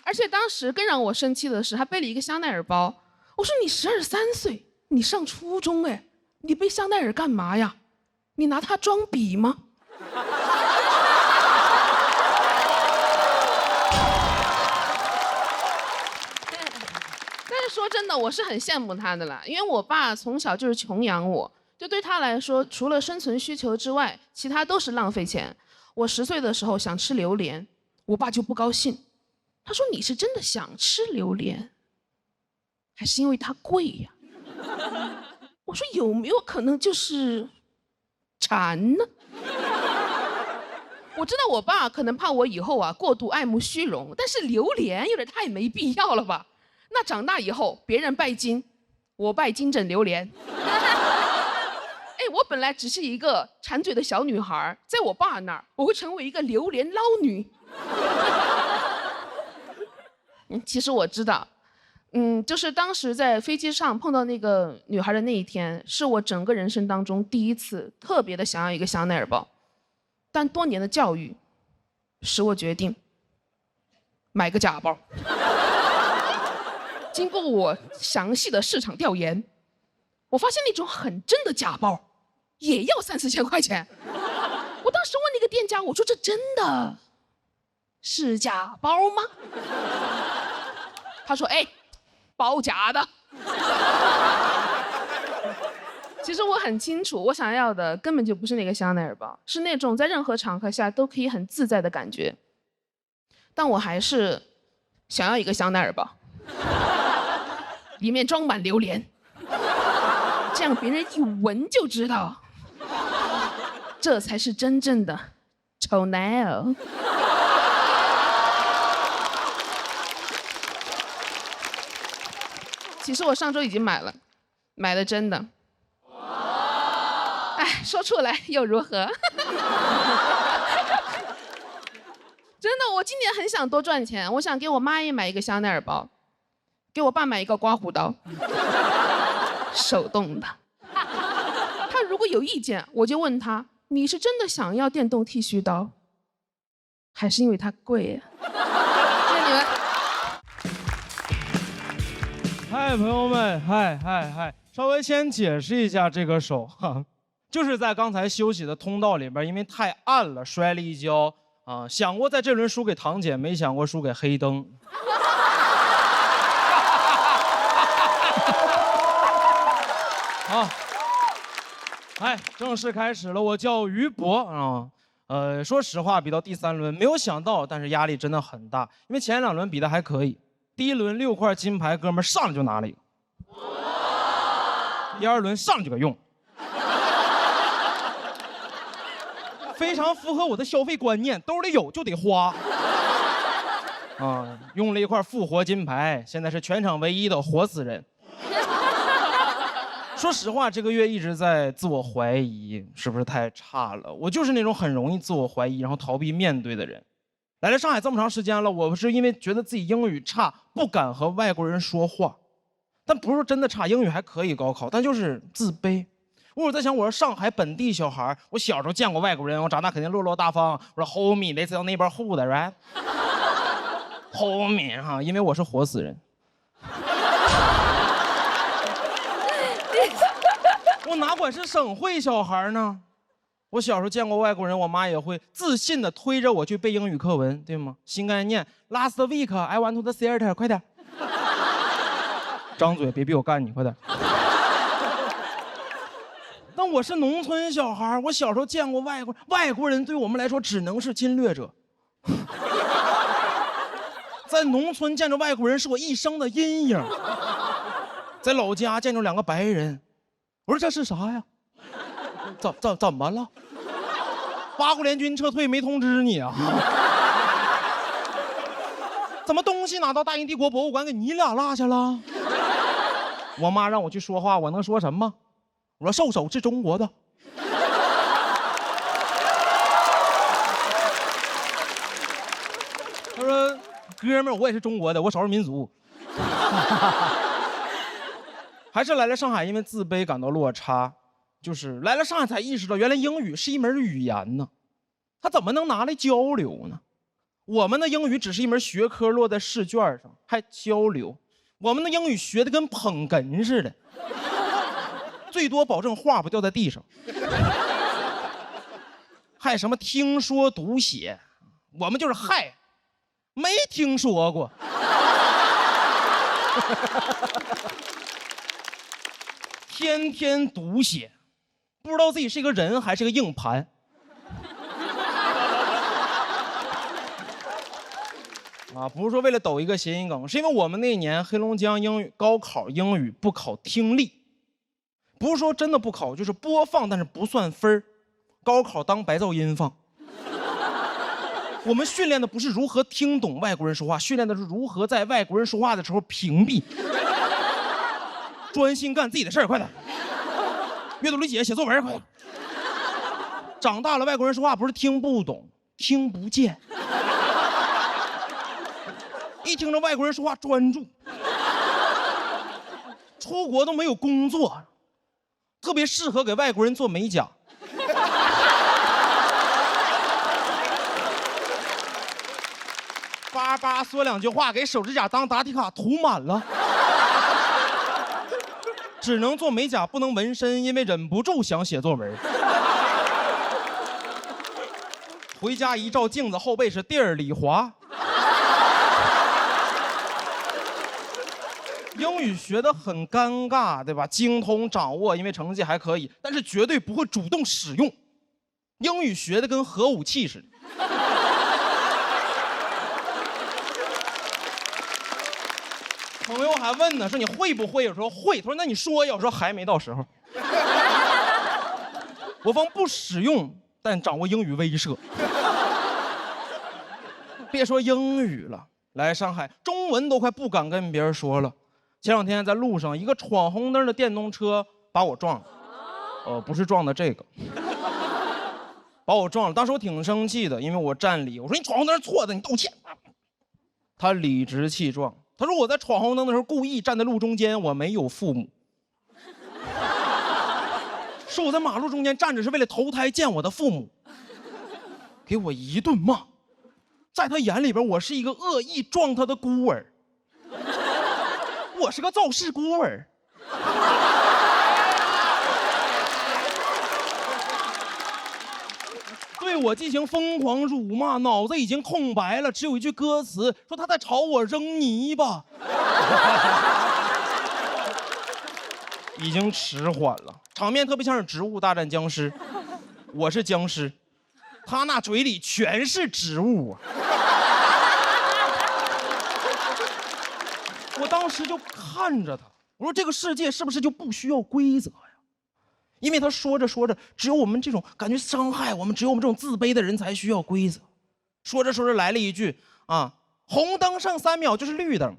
[SPEAKER 7] 而且当时更让我生气的是，他背了一个香奈儿包。我说你12、13岁，你上初中哎，你背香奈儿干嘛呀？你拿它装逼吗？但是说真的，我是很羡慕他的啦，因为我爸从小就是穷养我，就对他来说，除了生存需求之外，其他都是浪费钱。我10岁的时候想吃榴莲，我爸就不高兴，他说你是真的想吃榴莲，还是因为它贵呀？我说有没有可能就是馋呢？我知道我爸可能怕我以后过度爱慕虚荣，但是榴莲有点太没必要了吧？那长大以后别人拜金，我拜金枕榴莲。哎，我本来只是一个馋嘴的小女孩，在我爸那儿我会成为一个榴莲捞女。其实我知道，就是当时在飞机上碰到那个女孩的那一天，是我整个人生当中第一次特别的想要一个香奈儿包，但多年的教育使我决定买个假包。经过我详细的市场调研，我发现那种很真的假包也要3、4千块钱。我当时问那个店家，我说这真的是假包吗？他说哎，包假的。其实我很清楚，我想要的根本就不是那个香奈儿包，是那种在任何场合下都可以很自在的感觉。但我还是想要一个香奈儿包，里面装满榴莲，这样别人一闻就知道，这才是真正的丑男哦。其实我上周已经买了，买的真的。哎，说出来又如何？真的，我今年很想多赚钱，我想给我妈也买一个香奈儿包，给我爸买一个刮胡刀，手动的。他如果有意见，我就问他：你是真的想要电动剃须刀，还是因为它贵呀？谢谢你们。
[SPEAKER 8] 嗨，朋友们，嗨，稍微先解释一下这个手哈，就是在刚才休息的通道里边，因为太暗了，摔了一跤啊。想过在这轮输给堂姐，没想过输给黑灯。好，哎，正式开始了。我叫于博啊，说实话，比到第3轮没有想到，但是压力真的很大，因为前2轮比的还可以。第1轮6块金牌，哥们儿上来就拿了一个。第2轮上来就给用，非常符合我的消费观念，兜里有就得花。啊，用了一块复活金牌，现在是全场唯一的活死人。说实话，这个月一直在自我怀疑，是不是太差了？我就是那种很容易自我怀疑，然后逃避面对的人。来了上海这么长时间了，我是因为觉得自己英语差，不敢和外国人说话。但不是说真的差，英语还可以高考，但就是自卑。我在想，我是上海本地小孩，我小时候见过外国人，我长大肯定落落大方。我说 homie， 类似到那边户的 right？ homie 哈，因为我是活死人。我哪管是省会小孩呢？我小时候见过外国人，我妈也会自信地推着我去背英语课文，对吗？新概念 ，Last week I went to the theater， 快点，张嘴，别逼我干你，快点。但我是农村小孩，我小时候见过外国人，对我们来说只能是侵略者。在农村见着外国人是我一生的阴影。在老家见着2个白人，我说这是啥呀？怎么了？八国联军撤退没通知你啊？怎么东西拿到大英帝国博物馆给你俩落下了？我妈让我去说话，我能说什么？我说兽首是中国的。他说哥们儿，我也是中国的，我少数民族。还是来了上海，因为自卑感到落差，就是来了上海才意识到，原来英语是一门语言呢，它怎么能拿来交流呢？我们的英语只是一门学科，落在试卷上，还交流。我们的英语学的跟捧哏似的，最多保证话不掉在地上。还什么听说读写，我们就是嗨，没听说过。天天读写，不知道自己是一个人还是个硬盘。啊，不是说为了抖一个谐音梗，是因为我们那年黑龙江英语高考英语不考听力，不是说真的不考，就是播放但是不算分儿，高考当白噪音放。我们训练的不是如何听懂外国人说话，训练的是如何在外国人说话的时候屏蔽，专心干自己的事儿，快点！阅读理解，写作文，快点！长大了，外国人说话不是听不懂，听不见。一听着外国人说话专注，出国都没有工作，特别适合给外国人做美甲。叭叭说两句话，给手指甲当答题卡涂满了。只能做美甲，不能纹身，因为忍不住想写作文。回家一照镜子，后背是地儿里滑。英语学得很尴尬，对吧？精通掌握，因为成绩还可以，但是绝对不会主动使用。英语学得跟核武器似的。朋友还问呢，说你会不会？有时候会，他说那你说呀，我说还没到时候。我方不使用，但掌握英语威慑。别说英语了，来上海中文都快不敢跟别人说了。前两天在路上，一个闯红灯的电动车把我撞了，不是撞的这个，把我撞了。当时我挺生气的，因为我占理，我说你闯红灯是错的，你道歉。他理直气壮，他说我在闯红灯的时候故意站在路中间，我没有父母，说我在马路中间站着是为了投胎见我的父母，给我一顿骂。在他眼里边，我是一个恶意撞他的孤儿。我是个肇事孤儿。对我进行疯狂辱骂，脑子已经空白了，只有一句歌词说他在朝我扔泥巴。已经迟缓了，场面特别像是植物大战僵尸，我是僵尸，他那嘴里全是植物啊。我当时就看着他，我说这个世界是不是就不需要规则呀？因为他说着说着，只有我们这种感觉伤害我们，只有我们这种自卑的人才需要规则。说着说着来了一句啊，红灯剩3秒就是绿灯。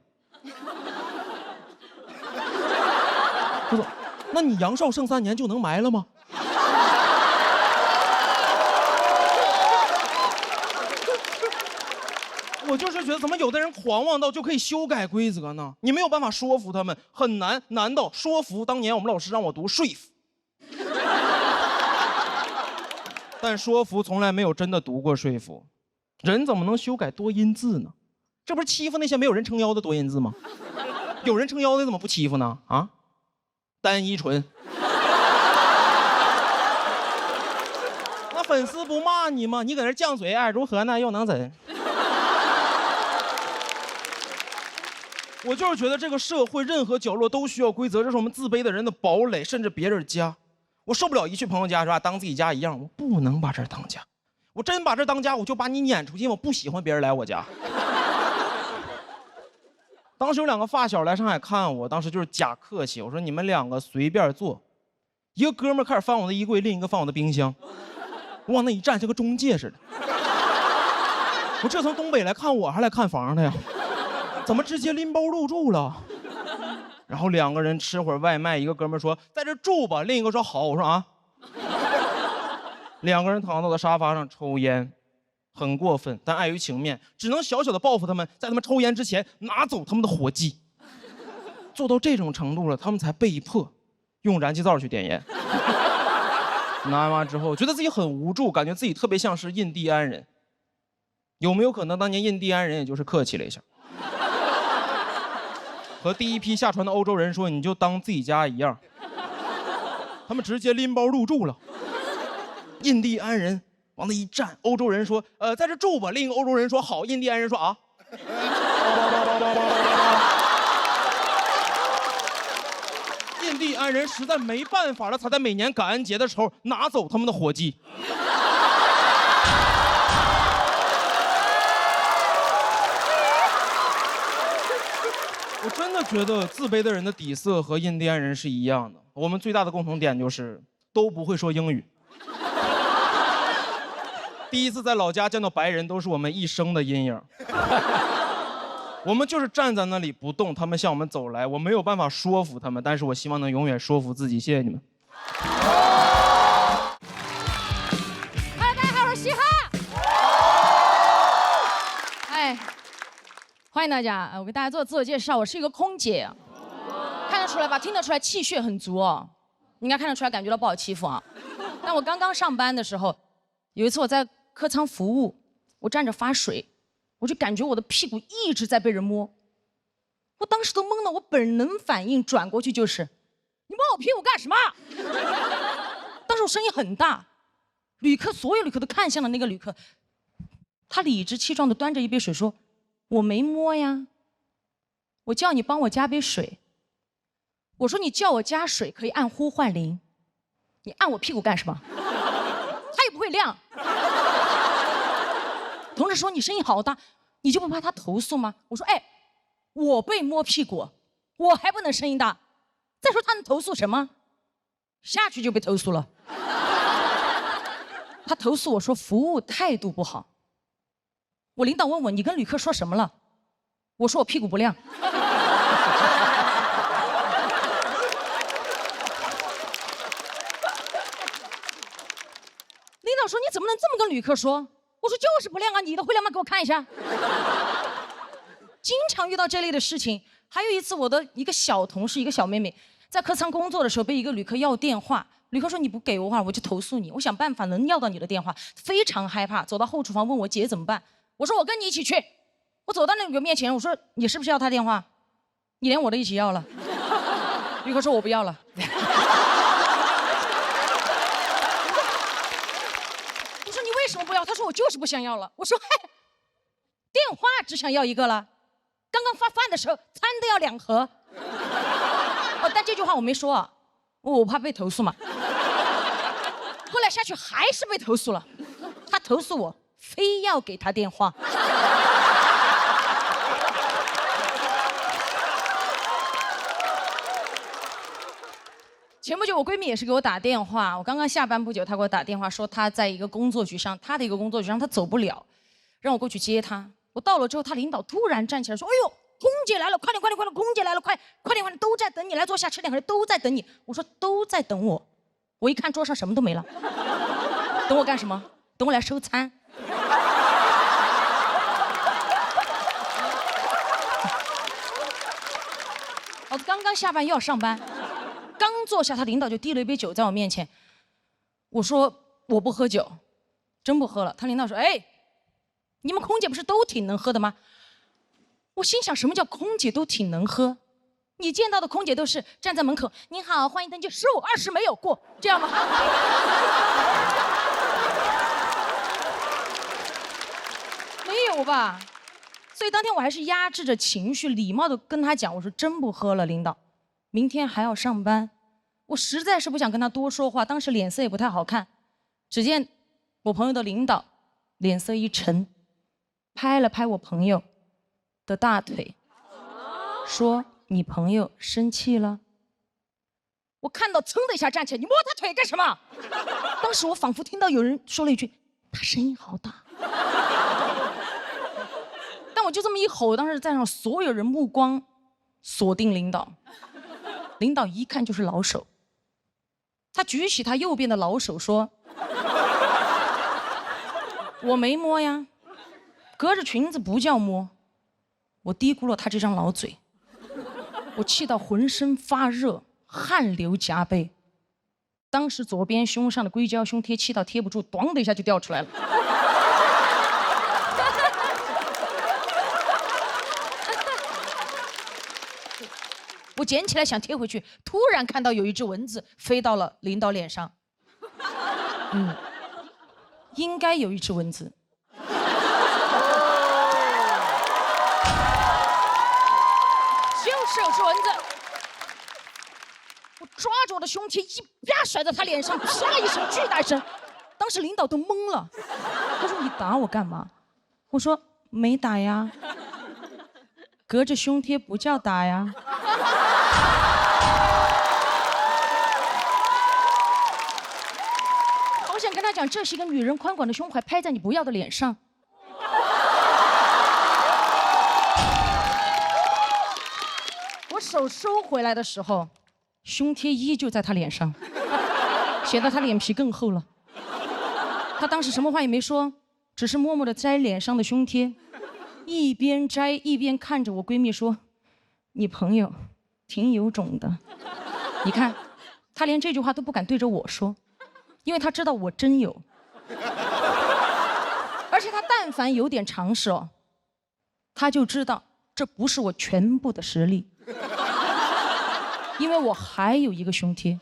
[SPEAKER 8] 他说，那你阳寿剩3年就能埋了吗？我就是觉得，怎么有的人狂妄到就可以修改规则呢？你没有办法说服他们，很难。难道说服？当年我们老师让我读说服，但说服从来没有真的读过说服。人怎么能修改多音字呢？这不是欺负那些没有人撑腰的多音字吗？有人撑腰的怎么不欺负呢？啊，单依纯。那粉丝不骂你吗？你搁那犟嘴，哎，如何呢？又能怎？我就是觉得这个社会任何角落都需要规则，这是我们自卑的人的堡垒，甚至别人家。我受不了一去朋友家是吧，当自己家一样，我不能把这儿当家。我真把这儿当家，我就把你撵出去，我不喜欢别人来我家。当时有2个发小来上海看我，当时就是假客气，我说你们2个随便坐。一个哥们儿开始翻我的衣柜，另一个翻我的冰箱，我往那一站，像个中介似的。我这从东北来看我，还来看房的呀？怎么直接拎包入住了？然后2个人吃会儿外卖，一个哥们说在这住吧，另一个说好。我说啊。2个人躺到了沙发上抽烟，很过分，但碍于情面，只能小小的报复他们，在他们抽烟之前拿走他们的火机。做到这种程度了，他们才被迫用燃气灶去点烟。拿完之后，觉得自己很无助，感觉自己特别像是印第安人。有没有可能当年印第安人也就是客气了一下，和第一批下船的欧洲人说你就当自己家一样？他们直接拎包入住了。印第安人往那一站，欧洲人说在这住吧。另一个欧洲人说好，印第安人说啊。印第安人实在没办法了，才在每年感恩节的时候拿走他们的火鸡。我真的觉得自卑的人的底色和印第安人是一样的，我们最大的共同点就是都不会说英语。第一次在老家见到白人，都是我们一生的阴影。我们就是站在那里不动，他们向我们走来，我没有办法说服他们，但是我希望能永远说服自己。谢谢你们。
[SPEAKER 9] 大家好，我是嘻哈。哎，欢迎大家！我给大家做自我介绍，我是一个空姐，看得出来吧？听得出来气血很足哦，应该看得出来，感觉到不好欺负啊。但我刚刚上班的时候，有一次我在客舱服务，我站着发水，我就感觉我的屁股一直在被人摸，我当时都懵了，我本能反应转过去就是，你摸我屁股干什么？当时我声音很大，所有旅客都看向了那个旅客，他理直气壮地端着一杯水说，我没摸呀，我叫你帮我加杯水。我说你叫我加水可以按呼唤铃，你按我屁股干什么？他也不会亮。同事说你声音好大，你就不怕他投诉吗？我说哎，我被摸屁股，我还不能声音大？再说他能投诉什么？下去就被投诉了。他投诉我说服务态度不好。我领导问我你跟旅客说什么了？我说我屁股不亮。领导说你怎么能这么跟旅客说？我说就是不亮啊，你的会亮吗？给我看一下。经常遇到这类的事情。还有一次，我的一个小同事，一个小妹妹，在客舱工作的时候被一个旅客要电话，旅客说你不给我话，我就投诉你。我想办法能要到你的电话，非常害怕，走到后厨房问我姐怎么办。我说我跟你一起去。我走到那个面前，我说你是不是要他电话？你连我都一起要了。旅客说我不要了。我说你为什么不要？他说我就是不想要了。我说嘿，电话只想要一个了。刚刚发饭的时候，餐都要2盒。哦，但这句话我没说啊，我怕被投诉嘛。后来下去还是被投诉了，他投诉我非要给他电话。前不久我闺蜜也是给我打电话，我刚刚下班不久，她给我打电话说她在一个工作局上，她的一个工作局上她走不了，让我过去接她。我到了之后，他领导突然站起来说：“哎呦，空姐来了，快点，快点，快点，空姐来了，快点，快点，都在等你，来坐下吃点，都在等你。”我说：“都在等我。”我一看桌上什么都没了，等我干什么？等我来收餐。我刚刚下班又要上班，刚坐下，他领导就递了一杯酒在我面前。我说：“我不喝酒，真不喝了。”他领导说：“哎。”你们空姐不是都挺能喝的吗？我心想，什么叫空姐都挺能喝？你见到的空姐都是站在门口，您好，欢迎登机，15、20没有过，这样吗？没有吧？所以当天我还是压制着情绪，礼貌的跟他讲，我说真不喝了，领导，明天还要上班。我实在是不想跟他多说话，当时脸色也不太好看。只见我朋友的领导脸色一沉。拍了拍我朋友的大腿，说：“你朋友生气了。”我看到，噌的一下站起来，你摸他腿干什么？当时我仿佛听到有人说了一句：“他声音好大。”但我就这么一吼，当时在场所有人目光锁定领导，领导一看就是老手，他举起他右边的老手说：“我没摸呀。”隔着裙子不叫摸，我低估了他这张老嘴。我气到浑身发热，汗流浃背。当时左边胸上的硅胶胸贴气到贴不住，咣的一下就掉出来了。我捡起来想贴回去，突然看到有一只蚊子飞到了领导脸上。应该有一只蚊子。就是有只蚊子。我抓着我的胸贴，一啪甩在他脸上，啪一声巨大声，当时领导都懵了。他说：“你打我干嘛？”我说：“没打呀，隔着胸贴不叫打呀。”好想跟他讲，这是一个女人宽广的胸怀拍在你不要的脸上。我手收回来的时候，胸贴依旧在他脸上，显得他脸皮更厚了。他当时什么话也没说，只是默默地摘脸上的胸贴，一边摘一边看着我闺蜜说：“你朋友挺有种的。”你看，他连这句话都不敢对着我说，因为他知道我真有。而且他但凡有点常识哦，他就知道这不是我全部的实力。因为我还有一个胸贴。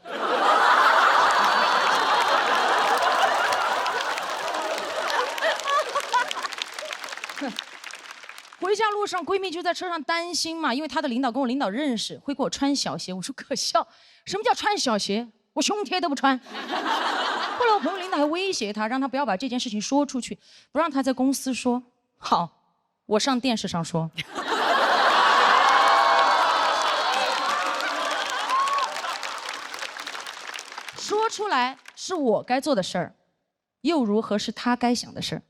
[SPEAKER 9] 回家路上，闺蜜就在车上担心嘛，因为她的领导跟我领导认识，会给我穿小鞋。我说可笑，什么叫穿小鞋？我胸贴都不穿。后来我朋友领导还威胁她，让她不要把这件事情说出去，不让她在公司说。好，我上电视上说。说出来是我该做的事儿，又如何是他该想的事儿？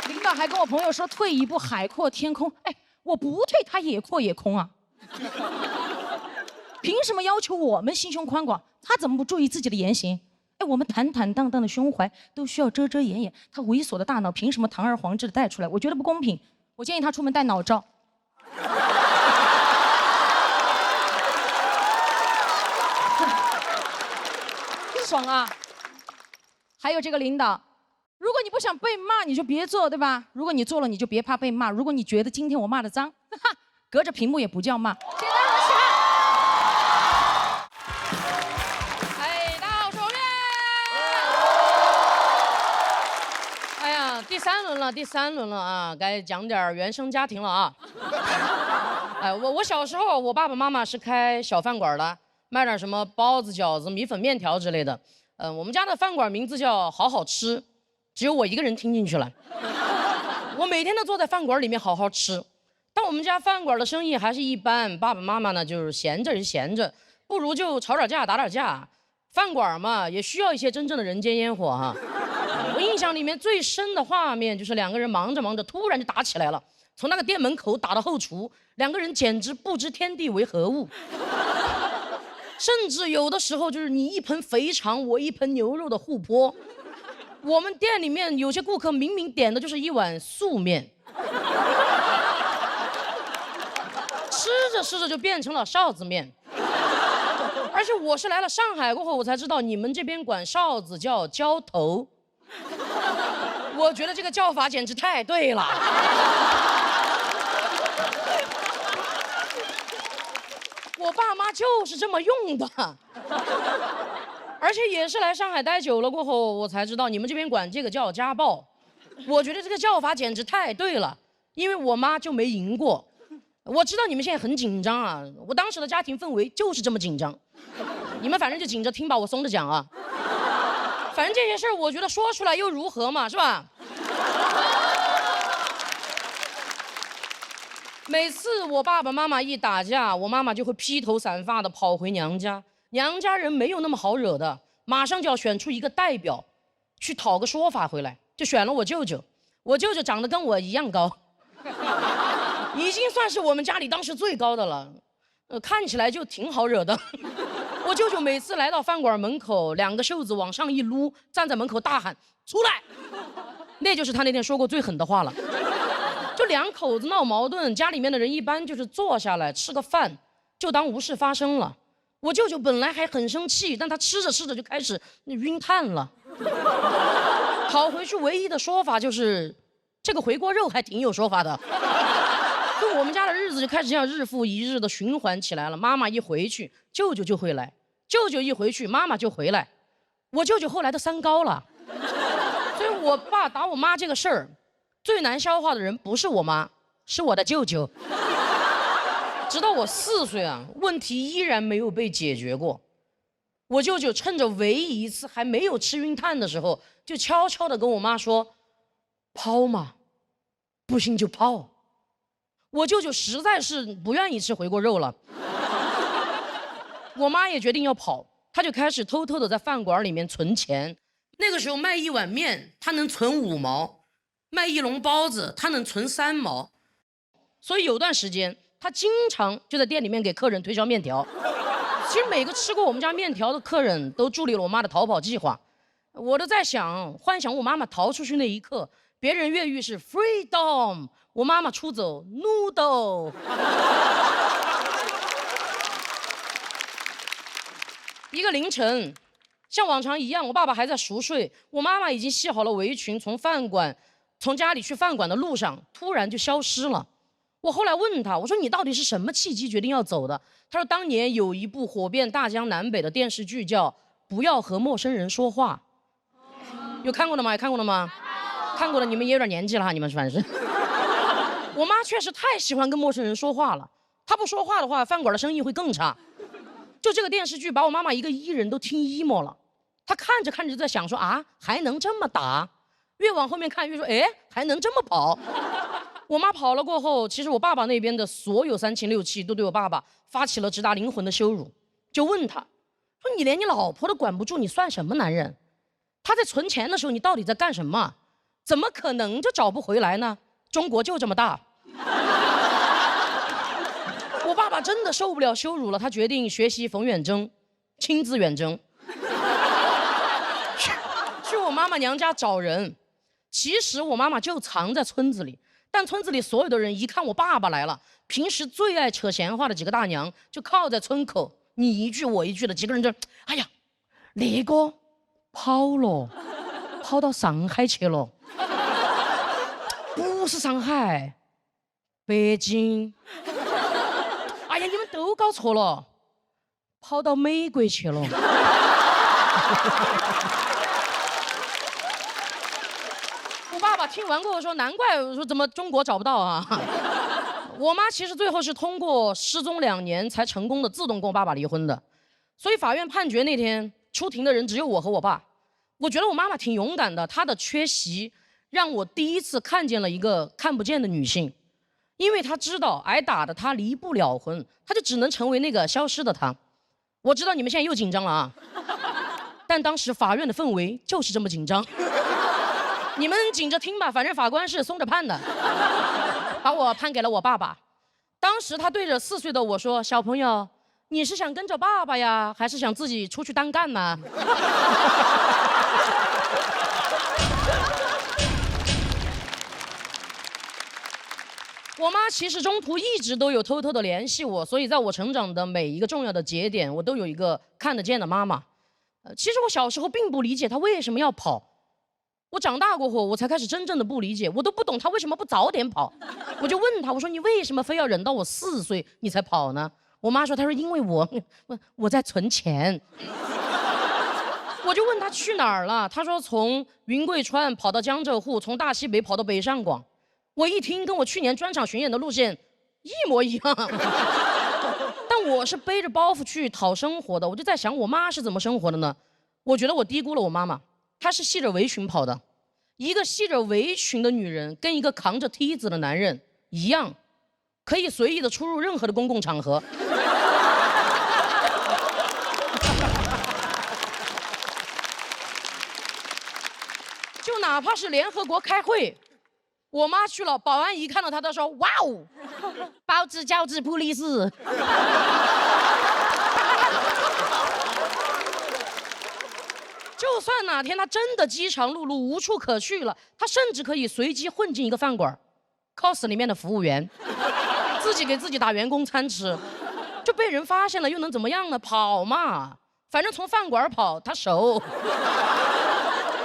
[SPEAKER 9] 领导还跟我朋友说退一步海阔天空，哎，我不退他也阔也空啊！凭什么要求我们心胸宽广，他怎么不注意自己的言行？哎，我们坦坦荡荡的胸怀都需要遮遮掩掩，他猥琐的大脑凭什么堂而皇之的带出来？我觉得不公平，我建议他出门带脑罩。爽啊！还有这个领导，如果你不想被骂，你就别做，对吧？如果你做了，你就别怕被骂。如果你觉得今天我骂的脏，哈，隔着屏幕也不叫骂。谢谢大家喜欢。
[SPEAKER 10] 哎，大家好，我是王源。哎呀，第三轮了啊，该讲点原生家庭了啊。哎，我小时候，我爸爸妈妈是开小饭馆的。卖点什么包子、饺子、米粉、面条之类的。我们家的饭馆名字叫好好吃，只有我一个人听进去了。我每天都坐在饭馆里面好好吃，但我们家饭馆的生意还是一般，爸爸妈妈呢就是闲着是闲着，不如就吵点架、打点架。饭馆嘛，也需要一些真正的人间烟火哈。我印象里面最深的画面就是两个人忙着忙着，突然就打起来了，从那个店门口打到后厨，两个人简直不知天地为何物。甚至有的时候就是你一盆肥肠，我一盆牛肉的互泼。我们店里面有些顾客明明点的就是一碗素面，吃着吃着就变成了臊子面。而且我是来了上海过后，我才知道你们这边管臊子叫浇头。我觉得这个叫法简直太对了。我爸妈就是这么用的，而且也是来上海待久了过后，我才知道你们这边管这个叫家暴。我觉得这个叫法简直太对了，因为我妈就没赢过。我知道你们现在很紧张啊，我当时的家庭氛围就是这么紧张。你们反正就紧着听吧，我松着讲啊。反正这些事儿，我觉得说出来又如何嘛，是吧？每次我爸爸妈妈一打架，我妈妈就会披头散发的跑回娘家。娘家人没有那么好惹的，马上就要选出一个代表，去讨个说法回来，就选了我舅舅。我舅舅长得跟我一样高，已经算是我们家里当时最高的了，看起来就挺好惹的。我舅舅每次来到饭馆门口，两个袖子往上一撸，站在门口大喊出来，那就是他那天说过最狠的话了。就就两口子闹矛盾，家里面的人一般就是坐下来吃个饭，就当无事发生了。我舅舅本来还很生气，但他吃着吃着就开始晕碳了。跑回去唯一的说法就是，这个回锅肉还挺有说法的。就我们家的日子就开始这样日复一日的循环起来了。妈妈一回去，舅舅就会来；舅舅一回去，妈妈就回来。我舅舅后来都3高了，所以我爸打我妈这个事儿，最难消化的人不是我妈，是我的舅舅。直到我4岁啊，问题依然没有被解决过。我舅舅趁着唯一一次还没有吃晕碳的时候，就悄悄地跟我妈说：“抛嘛，不行就抛。”我舅舅实在是不愿意吃回锅肉了，我妈也决定要跑，她就开始偷偷的在饭馆里面存钱。那个时候卖1碗面，她能存5毛；卖1笼包子，她能存3毛。所以有段时间，她经常就在店里面给客人推销面条。其实每个吃过我们家面条的客人都助力了我妈的逃跑计划。我都在想，幻想我妈妈逃出去那一刻，别人越狱是 freedom， 我妈妈出走 noodle。一个凌晨，像往常一样，我爸爸还在熟睡，我妈妈已经系好了围裙，从家里去饭馆的路上，突然就消失了。我后来问他，我说你到底是什么契机决定要走的？他说当年有一部火遍大江南北的电视剧叫《不要和陌生人说话》，有看过的吗？有看过的吗？看过的你们也有点年纪了哈，你们反正是。我妈确实太喜欢跟陌生人说话了，她不说话的话，饭馆的生意会更差。就这个电视剧把我妈妈一个艺人都听 emo 了，她看着看着就在想说啊，还能这么打？越往后面看越说，哎，还能这么跑？我妈跑了过后，其实我爸爸那边的所有3亲6戚都对我爸爸发起了直达灵魂的羞辱，就问他说：“你连你老婆都管不住，你算什么男人？他在存钱的时候，你到底在干什么？怎么可能就找不回来呢？中国就这么大。”我爸爸真的受不了羞辱了，他决定学习冯远征，亲自远征，去我妈妈娘家找人。其实我妈妈就藏在村子里。但村子里所有的人一看我爸爸来了，平时最爱扯闲话的几个大娘就靠在村口，你一句我一句的，几个人就，哎呀，那个跑了，跑到上海去了，不是上海，北京。哎呀，你们都搞错了，跑到美国去了。我爸爸听完过后说：“难怪我说怎么中国找不到啊。”我妈其实最后是通过失踪2年才成功的自动跟我爸爸离婚的，所以法院判决那天出庭的人只有我和我爸。我觉得我妈妈挺勇敢的，她的缺席让我第一次看见了一个看不见的女性，因为她知道挨打的她离不了婚，她就只能成为那个消失的她。我知道你们现在又紧张了啊，但当时法院的氛围就是这么紧张。你们紧着听吧，反正法官是松着判的，把我判给了我爸爸。当时他对着4岁的我说：“小朋友，你是想跟着爸爸呀，还是想自己出去单干呢？”我妈其实中途一直都有偷偷的联系我，所以在我成长的每一个重要的节点，我都有一个看得见的妈妈。其实我小时候并不理解她为什么要跑。我长大过后，我才开始真正的不理解，我都不懂他为什么不早点跑。我就问他，我说你为什么非要忍到我4岁你才跑呢？我妈说，她说因为我在存钱。我就问他去哪儿了，他说从云贵川跑到江浙沪，从大西北跑到北上广。我一听跟我去年专场巡演的路线一模一样。但我是背着包袱去讨生活的，我就在想我妈是怎么生活的呢？我觉得我低估了我妈妈。她是系着围裙跑的，一个系着围裙的女人跟一个扛着梯子的男人一样，可以随意的出入任何的公共场合。就哪怕是联合国开会，我妈去了，保安一看到她，她说：“哇哦，包子饺子普利斯。”就算哪天他真的饥肠辘辘无处可去了，他甚至可以随机混进一个饭馆， ，cos 里面的服务员，自己给自己打员工餐吃，就被人发现了，又能怎么样呢？跑嘛，反正从饭馆跑他熟。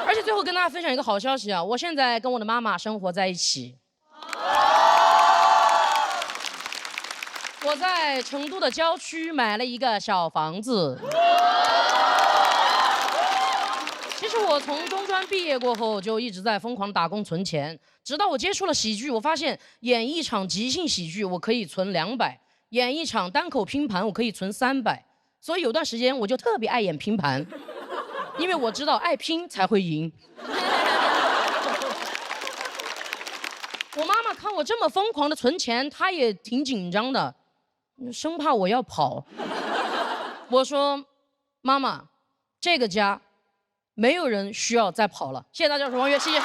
[SPEAKER 10] 而且最后跟大家分享一个好消息啊，我现在跟我的妈妈生活在一起。我在成都的郊区买了一个小房子。其实我从中专毕业过后就一直在疯狂打工存钱，直到我接触了喜剧，我发现演一场即兴喜剧我可以存200，演一场单口拼盘我可以存300，所以有段时间我就特别爱演拼盘。因为我知道爱拼才会赢。我妈妈看我这么疯狂的存钱，她也挺紧张的，生怕我要跑。我说：“妈妈，这个家没有人需要再跑了。”谢谢大家，我是王悦，谢谢。